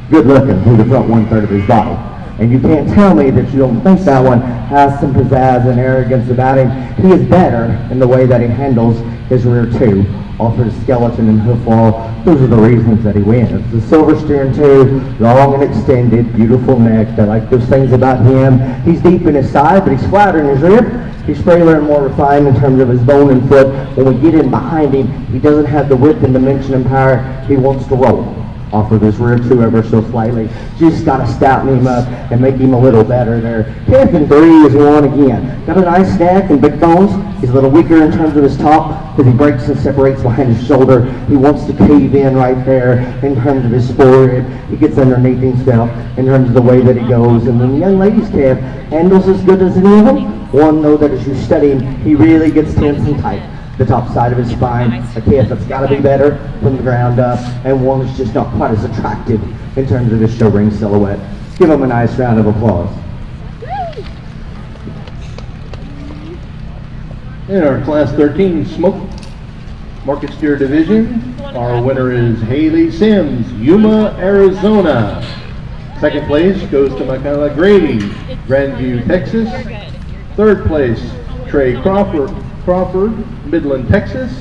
[SPEAKER 3] good looking through the front 1/3 of his body. And you can't tell me that you don't think that one has some pizzazz and arrogance about him. He is better in the way that he handles his rear too. Off his skeleton and hoof wall, those are the reasons that he wins. The silver steering too, long and extended, beautiful neck. I like those things about him. He's deep in his side, but he's flatter in his rib. He's frailer and more refined in terms of his bone and foot. When we get in behind him, he doesn't have the width and dimension and power. He wants to roll off of his rear too ever so slightly. Just got to stouten him up and make him a little better there. Champion 3 is one again. Got a nice neck and big bones. He's a little weaker in terms of his top because he breaks and separates behind his shoulder. He wants to cave in right there in terms of his forehead. He gets underneath himself in terms of the way that he goes. And then the young ladies' calf handles as good as any of them. One, though, that as you study him, he really gets tense and tight. The top side of his spine, a calf that's got to be better from the ground up, and one that's just not quite as attractive in terms of his show ring silhouette. Let's give him a nice round of applause.
[SPEAKER 2] In our Class 13 Smoke Market Steer Division, our winner is Haley Sims, Yuma, Arizona. Second place goes to Michaela Grady, Grandview, Texas. Third place, Trey Crawford, Midland, Texas.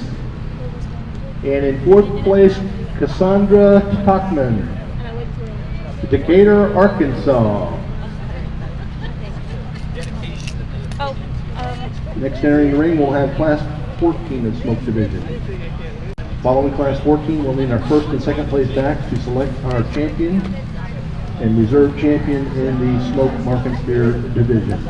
[SPEAKER 2] And in fourth place, Cassandra Talkman, Decatur, Arkansas. Next entering the ring, we'll have Class 14 of Smoke Division. Following Class 14, we'll need our first and second place backs to select our champion and reserve champion in the Smoke Market Steer Division.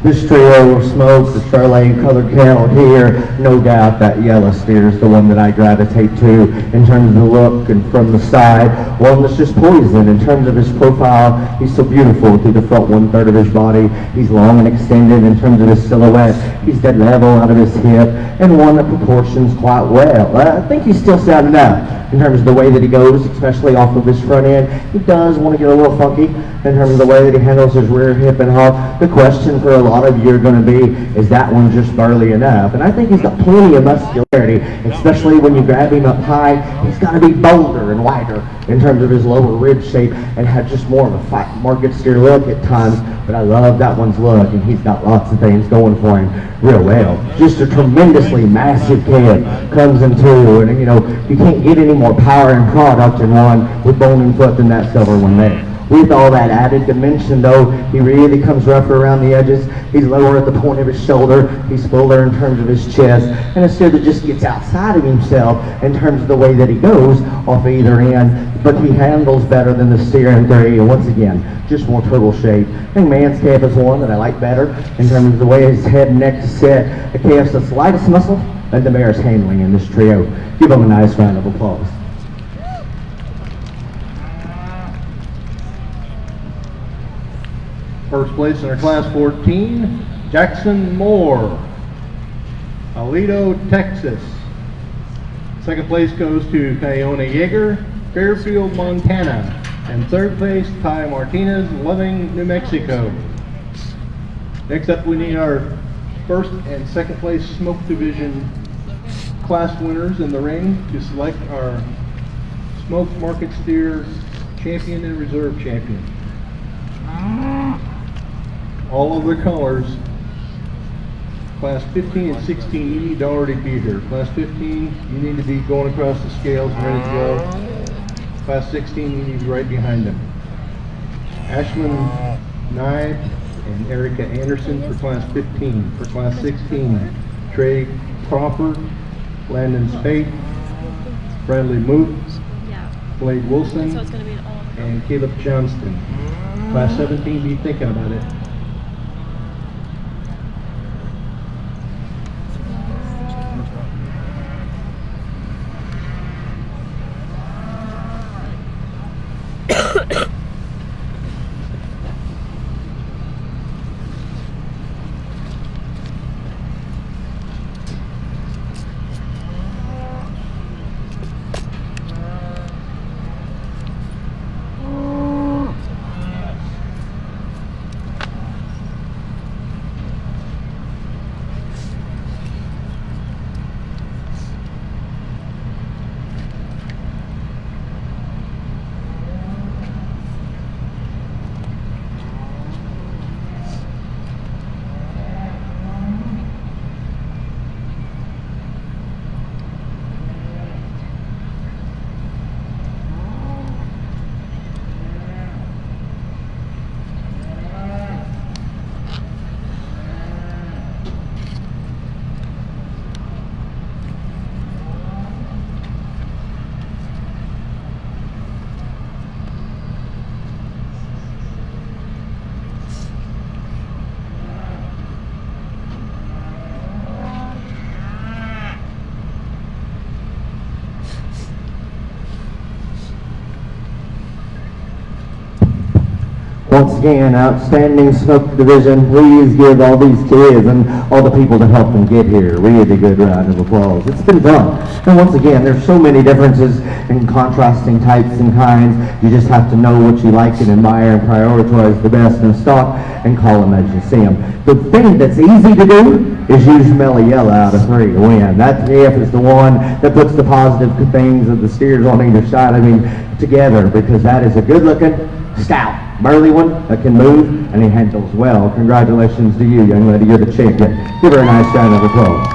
[SPEAKER 3] This trio of Smoke, the Charolais colored cattle here, no doubt that yellow steer is the one that I gravitate to in terms of the look and from the side. One that's just poison in terms of his profile. He's so beautiful through the front 1/3 of his body. He's long and extended in terms of his silhouette. He's dead level out of his hip, and one that proportions quite well. I think he's still sound enough in terms of the way that he goes, especially off of his front end. He does want to get a little funky in terms of the way that he handles his rear hip and haul. The question for a lot of you are going to be, is that one just burly enough? And I think he's got plenty of muscularity, especially when you grab him up high. He's got to be bolder and wider in terms of his lower rib shape and have just more of a fight market steer look at times. But I love that one's look, and he's got lots of things going for him real well. Just a tremendously massive kid comes in two, and you can't get any more power and product in one with bone and foot than that silver one there. With all that added dimension, though, he really comes rougher around the edges. He's lower at the point of his shoulder. He's fuller in terms of his chest. And a steer that just gets outside of himself in terms of the way that he goes off either end. But he handles better than the steer in 3. And once again, just more turtle shape. I think man's calf is one that I like better in terms of the way his head and neck is set. The calf's the slightest muscle and the mare's handling in this trio. Give him a nice round of applause.
[SPEAKER 2] First place in our class 14, Jackson Moore, Aledo, Texas. Second place goes to Kiona Yeager, Fairfield, Montana. And third place, Ty Martinez, Loving, New Mexico. Next up, we need our first and second place Smoke Division class winners in the ring to select our Smoke Market Steer champion and reserve champion. All of the colors. Class 15 and 16, you need to already be here. Class 15, you need to be going across the scales and ready to go. Class 16, you need to be right behind them. Ashlyn Nye and Erica Anderson for Class 15. For Class 16, Trey Crawford, Landon Spate, Bradley Moot, Blade Wilson,
[SPEAKER 4] So it's going to be an all.
[SPEAKER 2] and Caleb Johnston. Class 17, be thinking about it.
[SPEAKER 3] Once again, outstanding Smoke Division. Please give all these kids and all the people that helped them get here a really good round of applause. It's been fun. And once again, there's so many differences in contrasting types and kinds. You just have to know what you like and admire and prioritize the best in stock and call them as you see them. The thing that's easy to do is use Melly Yellow out of 3 to win. That TF is the one that puts the positive things of the steers on either side, together, because that is a good looking, stout, burly one that can move, and he handles well. Congratulations to you, young lady. You're the champion. Give her a nice round of applause.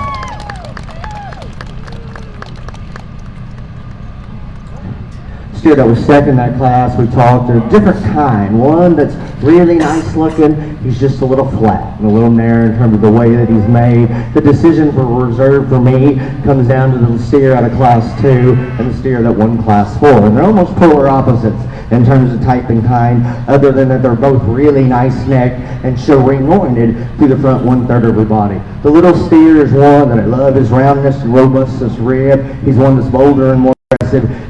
[SPEAKER 3] Steer that was second in that class, we talked a different kind, one that's Really nice looking. He's just a little flat and a little narrow in terms of the way that he's made. The decision for reserve for me comes down to the steer out of class 2 and the steer that won class 4. And they're almost polar opposites in terms of type and kind, other than that they're both really nice neck and show ring oriented through the front 1/3 of her body. The little steer is one that I love, his roundness and robustness rib. He's one that's bolder and more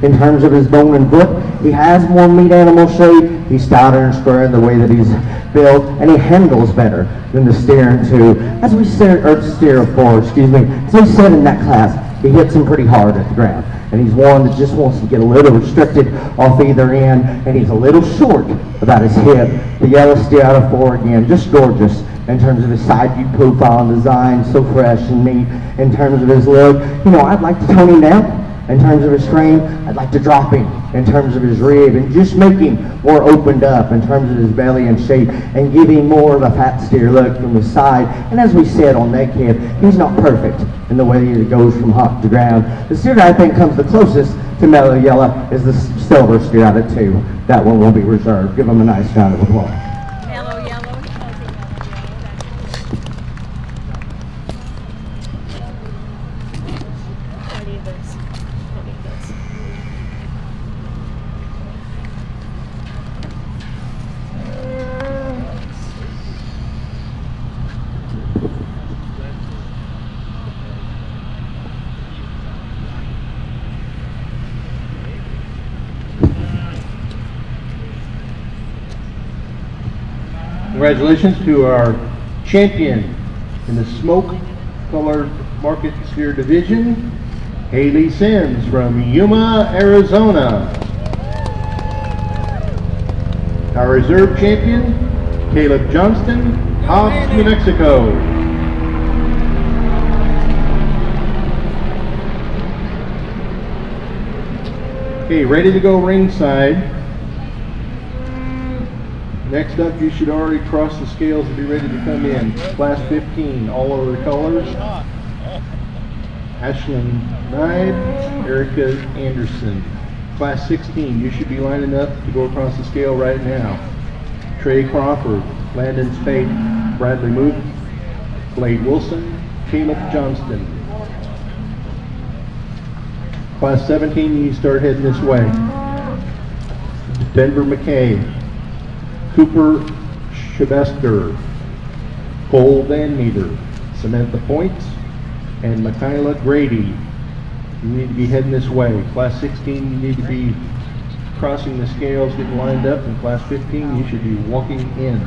[SPEAKER 3] in terms of his bone and foot. He has more meat animal shape. He's stouter and square in the way that he's built, and he handles better than the steer in 2. As we said, or steer of 4, excuse me. As we said in that class, he hits him pretty hard at the ground. And he's one that just wants to get a little restricted off either end, and he's a little short about his hip. The yellow steer out of 4 again, just gorgeous in terms of his side view profile and design, so fresh and neat in terms of his look. You know, I'd like to tone him down. In terms of his frame, I'd like to drop him in terms of his rib and just make him more opened up in terms of his belly and shape and give him more of a fat steer look from the side. And as we said on neck hip, he's not perfect in the way that he goes from hop to ground. The steer that I think comes the closest to mellow yellow is the silver steer out of 2. That one will be reserved. Give him a nice round of applause.
[SPEAKER 4] Mellow yellow. I need this. I need this.
[SPEAKER 2] Congratulations to our champion in the smoke colored market steer division, Haley Sims from Yuma, Arizona. Our reserve champion, Caleb Johnston, Hobbs, New Mexico. Okay, ready to go ringside. Next up, you should already cross the scales and be ready to come in. Class 15, all over the colors. Ashlyn Knight, Erica Anderson. Class 16, you should be lining up to go across the scale right now. Trey Crawford, Landon Spate, Bradley Moot, Blade Wilson, Caleb Johnston. Class 17, you start heading this way. Denver McKay, Cooper Shabester, Cole Van Meter, Samantha Points, and Michaela Grady. You need to be heading this way. Class 16, you need to be crossing the scales, getting lined up. In class 15, you should be walking in.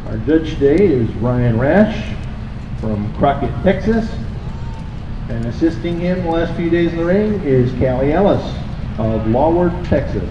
[SPEAKER 2] Our judge today is Ryan Rash from Crockett, Texas. And assisting him the last few days in the ring is Callie Ellis of Laward, Texas.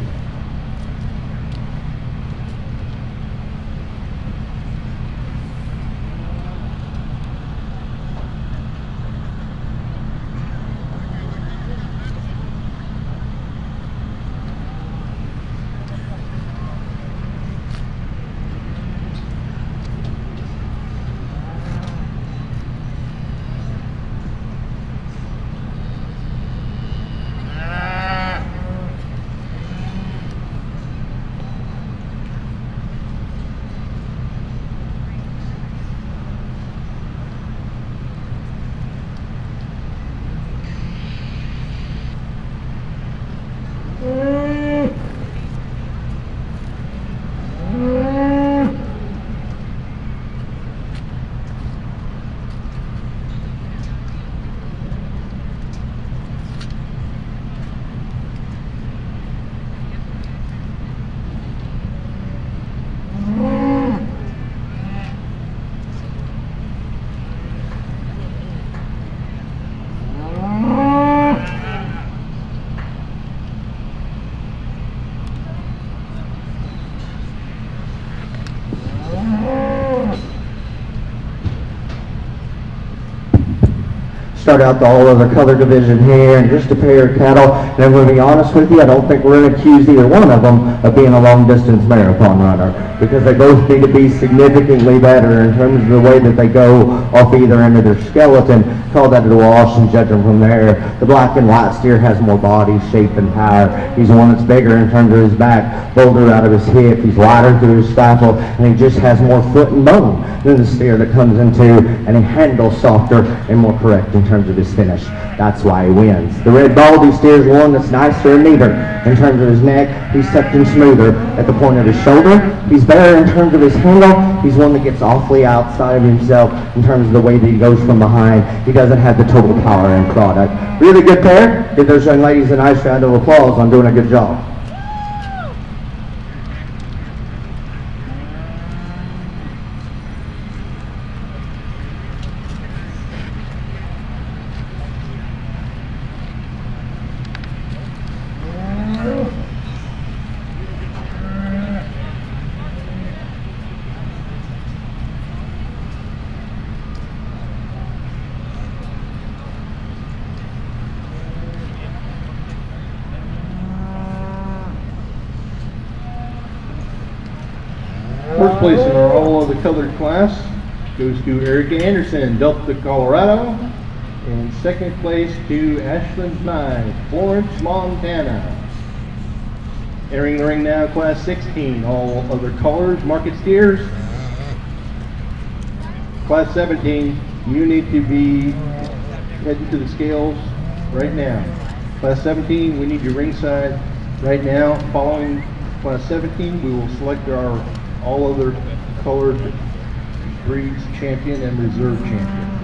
[SPEAKER 3] start out the all other color division here, and just a pair of cattle. And I'm going to be honest with you, I don't think we're going to accuse either one of them of being a long distance marathon runner, because they both need to be significantly better in terms of the way that they go off either end of their skeleton. Call that a wash and judge them from there. The black and white steer has more body shape and power. He's the one that's bigger in terms of his back, bolder out of his hip. He's wider through his stifle, and he just has more foot and bone than the steer that comes into, and he handles softer and more correct in terms of his finish. That's why he wins. The red baldy steer is one that's nicer and neater in terms of his neck. He's tucked in smoother at the point of his shoulder. He's better in terms of his handle. He's one that gets awfully outside of himself in terms of the way that he goes from behind. He doesn't have the total power and product. Really good pair. Give those young ladies a nice round of applause on doing a good job.
[SPEAKER 2] First place in our all other colored class goes to Eric Anderson, Delta, Colorado. And second place to Ashlyn Nye, Florence, Montana. Entering the ring now, class 16, all other colors, market steers. Class 17, you need to be heading to the scales right now. Class 17, we need you ringside right now. Following class 17, we will select our all other colored breeds champion and reserve champion.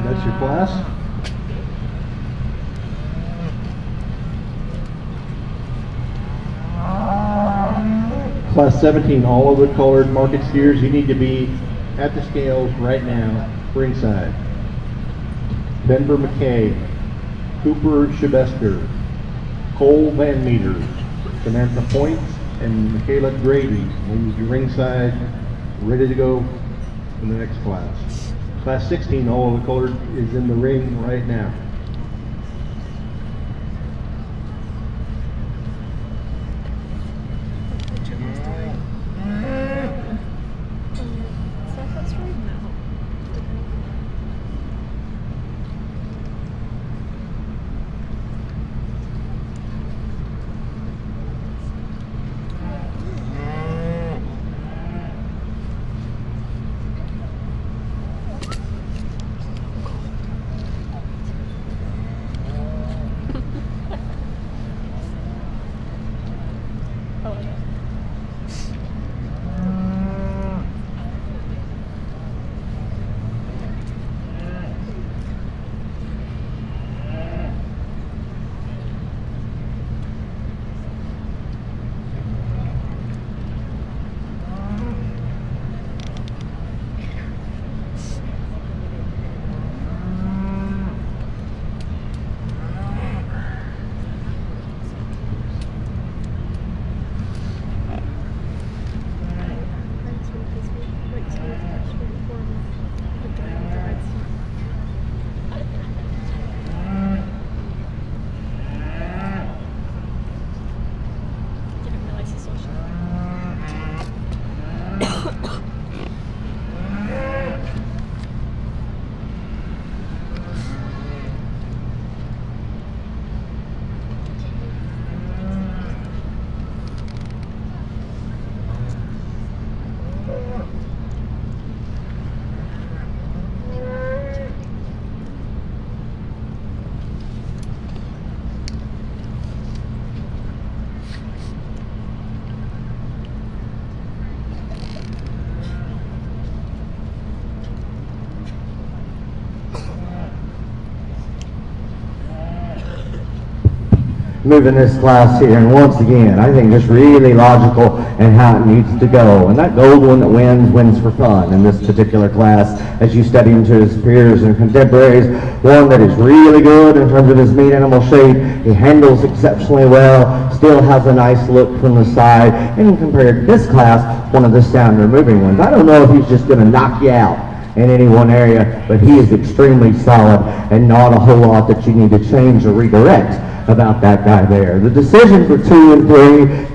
[SPEAKER 2] That's your class. Class 17, all of the colored market steers, you need to be at the scales right now, ringside. Denver McKay, Cooper Shabester, Cole Van Meter, Samantha Points, and Michaela Grady. We need you ringside, ready to go in the next class. Class 16, all of the colored is in the ring right now.
[SPEAKER 3] moving this class here. And once again, I think just really logical and how it needs to go. And that gold one that wins for fun in this particular class as you study him to his peers and contemporaries. One that is really good in terms of his meat animal shape. He handles exceptionally well, still has a nice look from the side. And compared to this class, one of the sounder moving ones. I don't know if he's just going to knock you out in any one area, but he is extremely solid and not a whole lot that you need to change or redirect about that guy there. The decision for 2 and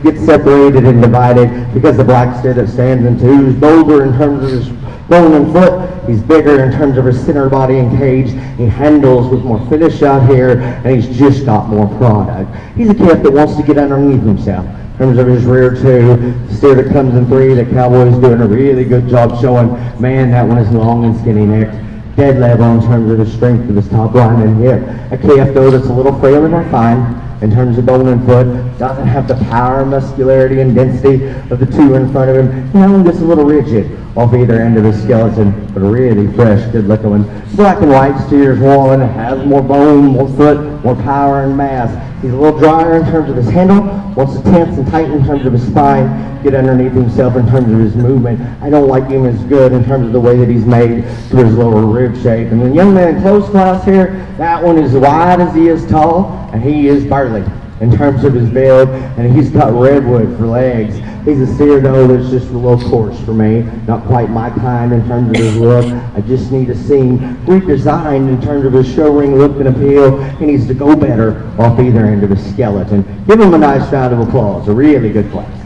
[SPEAKER 3] 3 gets separated and divided because the black steer that stands in 2 is bolder in terms of his bone and foot. He's bigger in terms of his center body and cage. He handles with more finish out here, and he's just got more product. He's a calf that wants to get underneath himself. In terms of his rear 2, the steer that comes in 3, the Cowboy's doing a really good job showing, man, that one is long and skinny necked. Dead level in terms of the strength of his top line and hip. A calf though that's a little frail and refined in terms of bone and foot, doesn't have the power, muscularity, and density of the 2 in front of him. You know, just a little rigid off either end of his skeleton, but a really fresh, good looking one. Black and white steers one, has more bone, more foot, more power and mass. He's a little drier in terms of his handle, wants to tense and tighten in terms of his spine, get underneath himself in terms of his movement. I don't like him as good in terms of the way that he's made to his lower rib shape. And the young man close class here, that one is wide as he is tall, and he is burly in terms of his build, and he's got redwood for legs. He's a steer though that's just a little coarse for me, not quite my kind in terms of his look. I just need to see him redesigned in terms of his show ring look and appeal. He needs to go better off either end of his skeleton. Give him a nice round of applause, a really good class.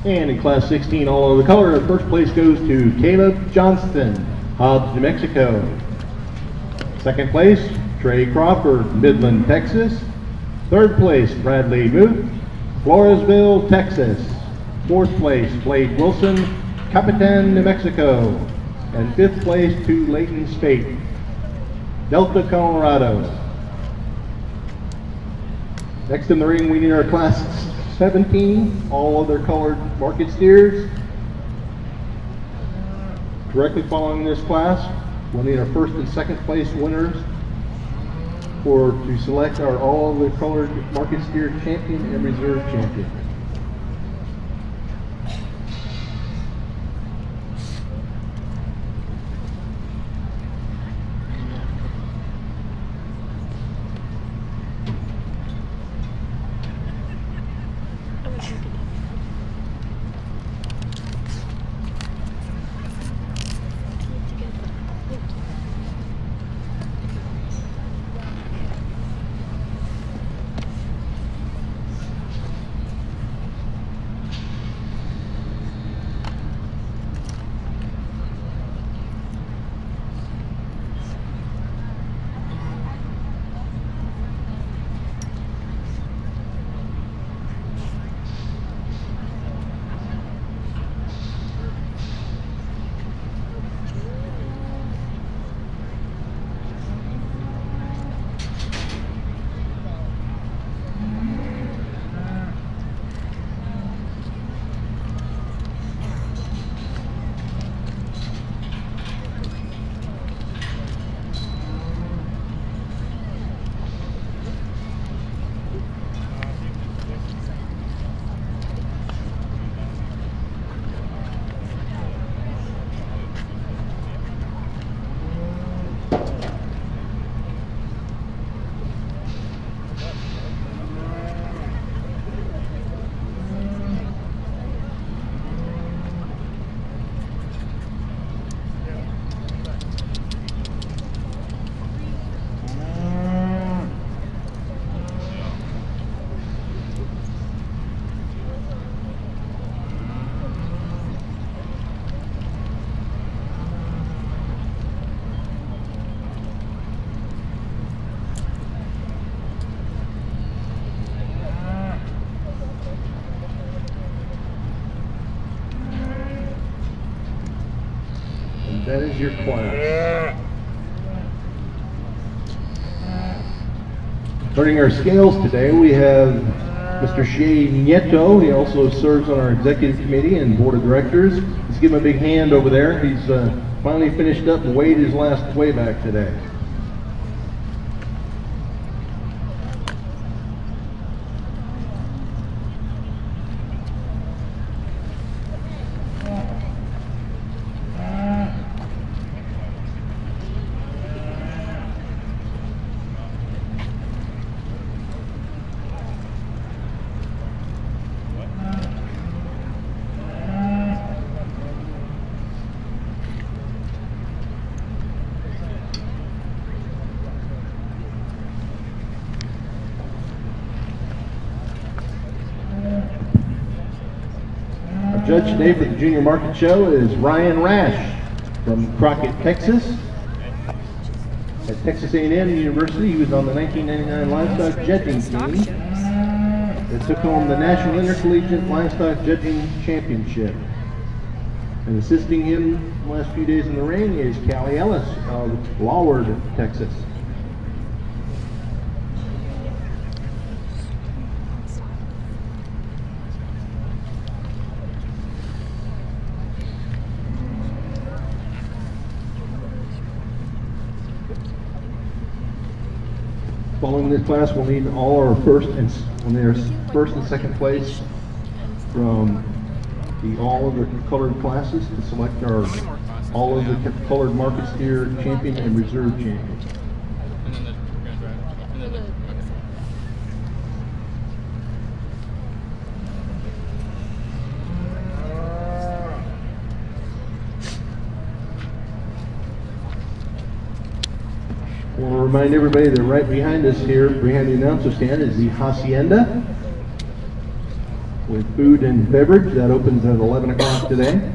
[SPEAKER 2] And in Class 16, all over the color, first place goes to Caleb Johnston, Hobbs, New Mexico. Second place, Trey Crawford, Midland, Texas. Third place, Bradley Muth, Floresville, Texas. Fourth place, Blade Wilson, Capitan, New Mexico. And fifth place to Layton State, Delta, Colorado. Next in the ring, we need our Class 17, all other colored market steers. Directly following this class, we'll need our first and second place winners to select our all other colored market steer champion and reserve champion. That is your class. Starting our scales today, we have Mr. Shea Nieto. He also serves on our executive committee and board of directors. Let's give him a big hand over there. He's part finally finished up and weighed his last weigh back today. Our judge today for the Junior Market Show is Ryan Rash from Crockett, Texas. At Texas A&M University, he was on the 1999 Livestock Judging
[SPEAKER 4] Stock
[SPEAKER 2] team
[SPEAKER 4] shows.
[SPEAKER 2] that took home the National Intercollegiate Livestock Judging Championship. And assisting him the last few days in the ring is Callie Ellis of Laward, Texas. Following this class, we'll need all our first and second place from all of the colored classes to select our all of the colored market steer champion and reserve champion.
[SPEAKER 5] And then the grand drive. And then the
[SPEAKER 2] I want to remind everybody that right behind us here, behind the announcer stand, is the Hacienda with food and beverage. That opens at 11 o'clock today.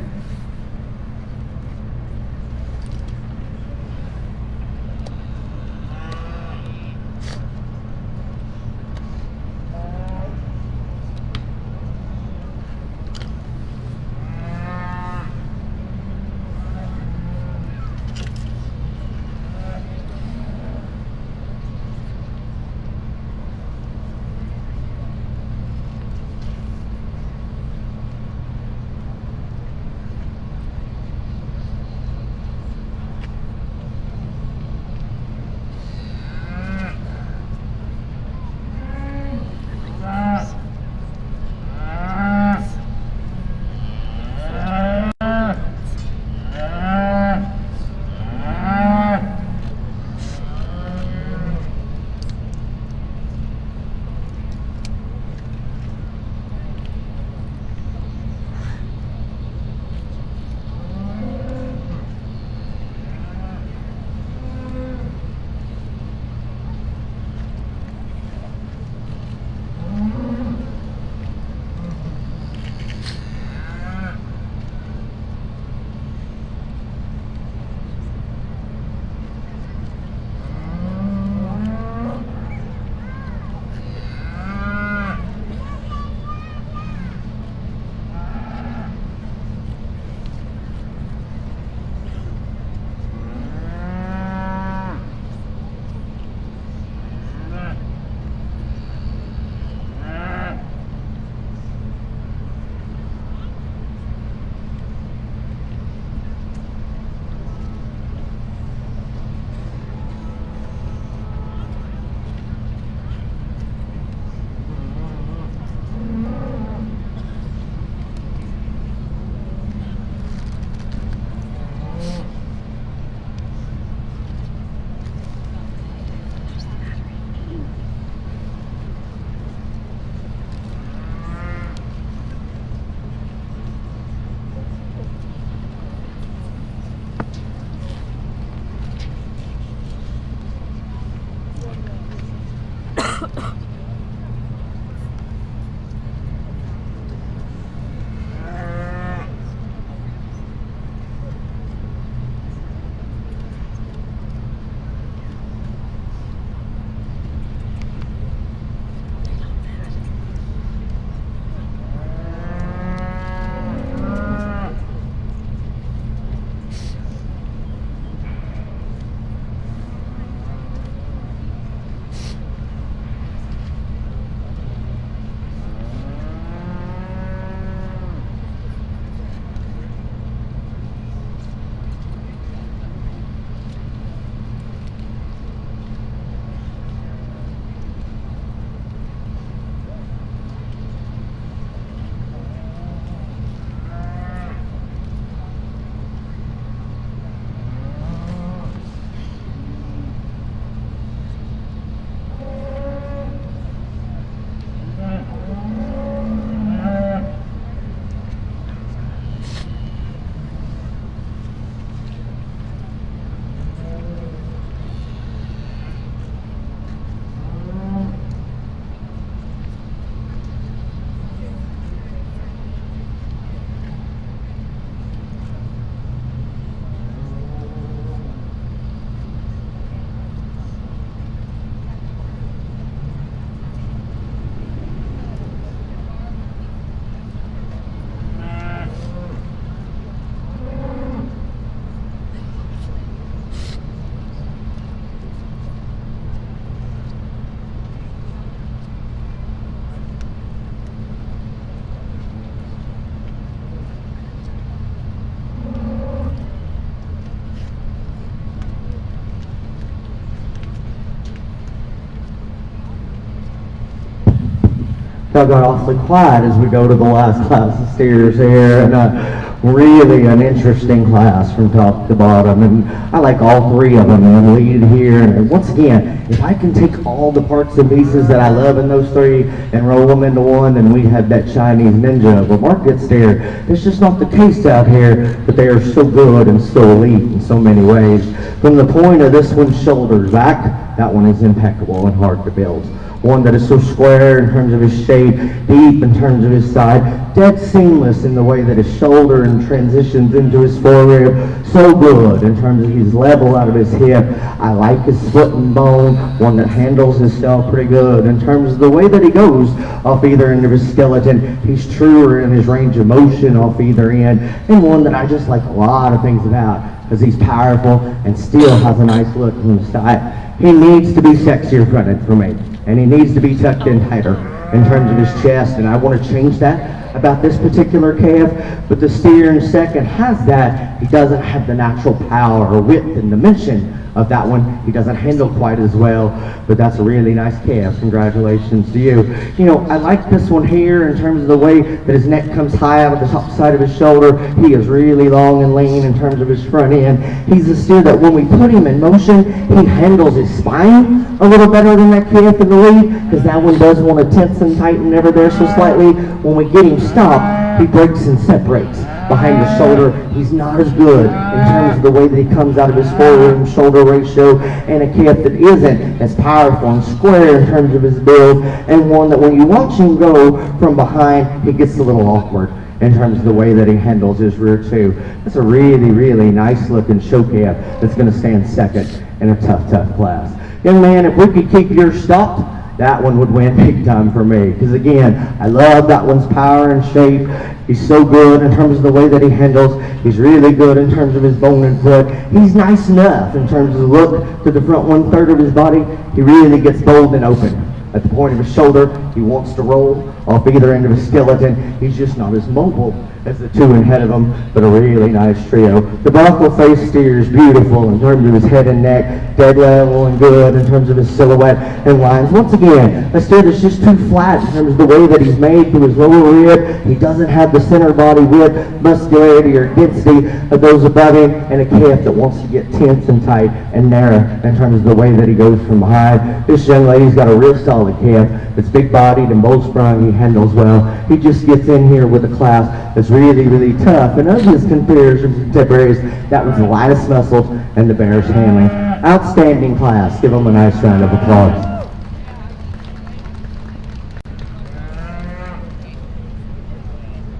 [SPEAKER 3] Y'all got awfully quiet as we go to the last class of steers here, and really an interesting class from top to bottom, and I like all three of them and lead here. And once again, if I can take all the parts and pieces that I love in those three and roll them into one, then we have that Chinese ninja of a market steer. It's just not the case out here, but they are so good and so elite in so many ways. From the point of this one's shoulders back, that one is impeccable and hard to build. One that is so square in terms of his shape, deep in terms of his side, dead seamless in the way that his shoulder and transitions into his forerib, so good in terms of his level out of his hip. I like his foot and bone, one that handles himself pretty good in terms of the way that he goes off either end of his skeleton. He's truer in his range of motion off either end, and one that I just like a lot of things about because he's powerful and still has a nice look in his style. He needs to be sexier fronted for me, and he needs to be tucked in tighter in terms of his chest, and I want to change that about this particular calf. But the steer in second has that. He doesn't have the natural power or width and dimension of that one. He doesn't handle quite as well, but that's a really nice calf. Congratulations to you. You know, I like this one here in terms of the way that his neck comes high out of the top side of his shoulder. He is really long and lean in terms of his front end. He's a steer that when we put him in motion, he handles his spine a little better than that calf in the lead, because that one does want to tense and tighten ever there so slightly. When we get him stopped, he breaks and separates behind the shoulder. He's not as good in terms of the way that he comes out of his forward and shoulder ratio, and a calf that isn't as powerful and square in terms of his build, and one that when you watch him go from behind, he gets a little awkward in terms of the way that he handles his rear too. That's a really, really nice looking show calf that's going to stand second in a tough class. Young man, if we could keep yours stopped, that one would win big time for me. Because again, I love that one's power and shape. He's so good in terms of the way that he handles. He's really good in terms of his bone and foot. He's nice enough in terms of the look to the front 1/3 of his body. He really gets bold and open. At the point of his shoulder, he wants to roll off either end of his skeleton. He's just not as mobile as the two ahead of him, but a really nice trio. The buckle face steer is beautiful in terms of his head and neck, dead level and good in terms of his silhouette and lines. Once again, a steer that's just too flat in terms of the way that he's made to his lower rib. He doesn't have the center body width, muscularity, or density of those above him, and a calf that wants to get tense and tight and narrow in terms of the way that he goes from behind. This young lady's got a real solid calf that's big-bodied and bow-sprung. He handles well. He just gets in here with a class that's really, really tough. And of his competitors and contemporaries, that was the lightest muscles and the barest handling. Outstanding class. Give them a nice round of applause.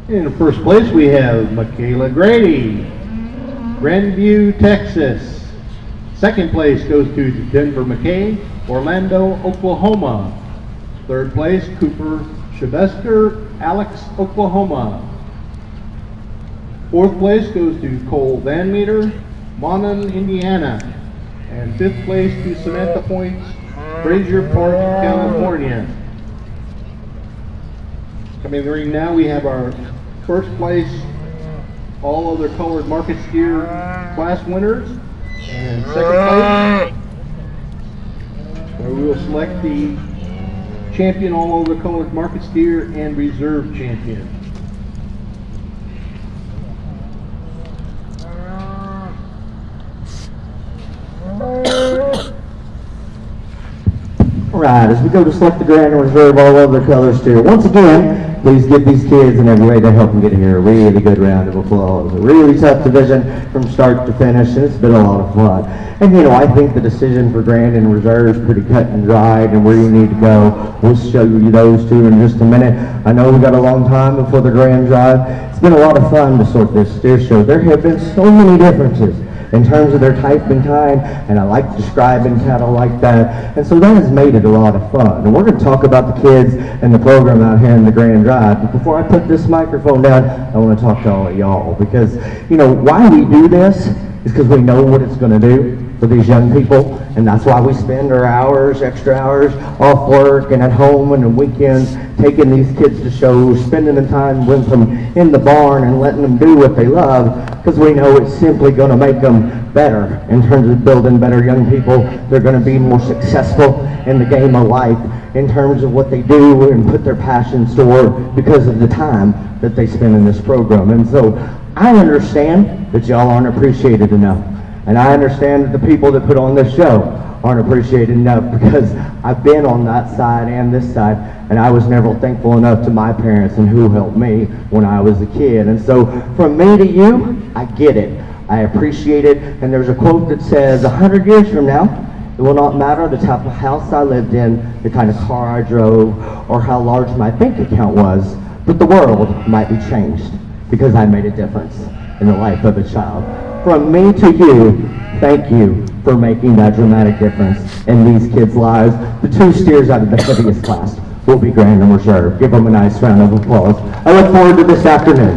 [SPEAKER 2] In first place, we have Michaela Grady, Grandview, Texas. Second place goes to Denver McKay, Orlando, Oklahoma. Third place, Cooper Sylvester, Alex, Oklahoma. Fourth place goes to Cole Van Meter, Monon, Indiana. And fifth place to Samantha Points, Frazier Park, California. Coming in the ring now, we have our first place, all other colored market steer class winners. And second place, where we will select the champion, all other colored market steer, and reserve champion.
[SPEAKER 3] Alright, as we go to select the grand and reserve all other color steer, once again, please give these kids in every way to help them get here a really good round of applause. A really tough division from start to finish, and it's been a lot of fun. And you know, I think the decision for grand and reserve is pretty cut and dried, and where you need to go, we'll show you those two in just a minute. I know we got a long time before the grand drive. It's been a lot of fun to sort this steer show. There have been so many differences in terms of their type and kind, and I like describing cattle like that, and so that has made it a lot of fun. And we're going to talk about the kids and the program out here in the Grand Drive, but before I put this microphone down, I want to talk to all of y'all, because, you know, why we do this is because we know what it's going to do, for these young people, and that's why we spend our hours, extra hours, off work and at home and on weekends, taking these kids to shows, spending the time with them in the barn and letting them do what they love, because we know it's simply going to make them better in terms of building better young people. They're going to be more successful in the game of life in terms of what they do and put their passions to work because of the time that they spend in this program. And so I understand that y'all aren't appreciated enough. And I understand that the people that put on this show aren't appreciated enough, because I've been on that side and this side, and I was never thankful enough to my parents and who helped me when I was a kid. And so from me to you, I get it. I appreciate it. And there's a quote that says, 100 years from now, it will not matter the type of house I lived in, the kind of car I drove, or how large my bank account was, but the world might be changed because I made a difference in the life of a child. From me to you, thank you for making that dramatic difference in these kids' lives. The 2 steers out of the heaviest class will be Grand and Reserve. Give them a nice round of applause. I look forward to this afternoon.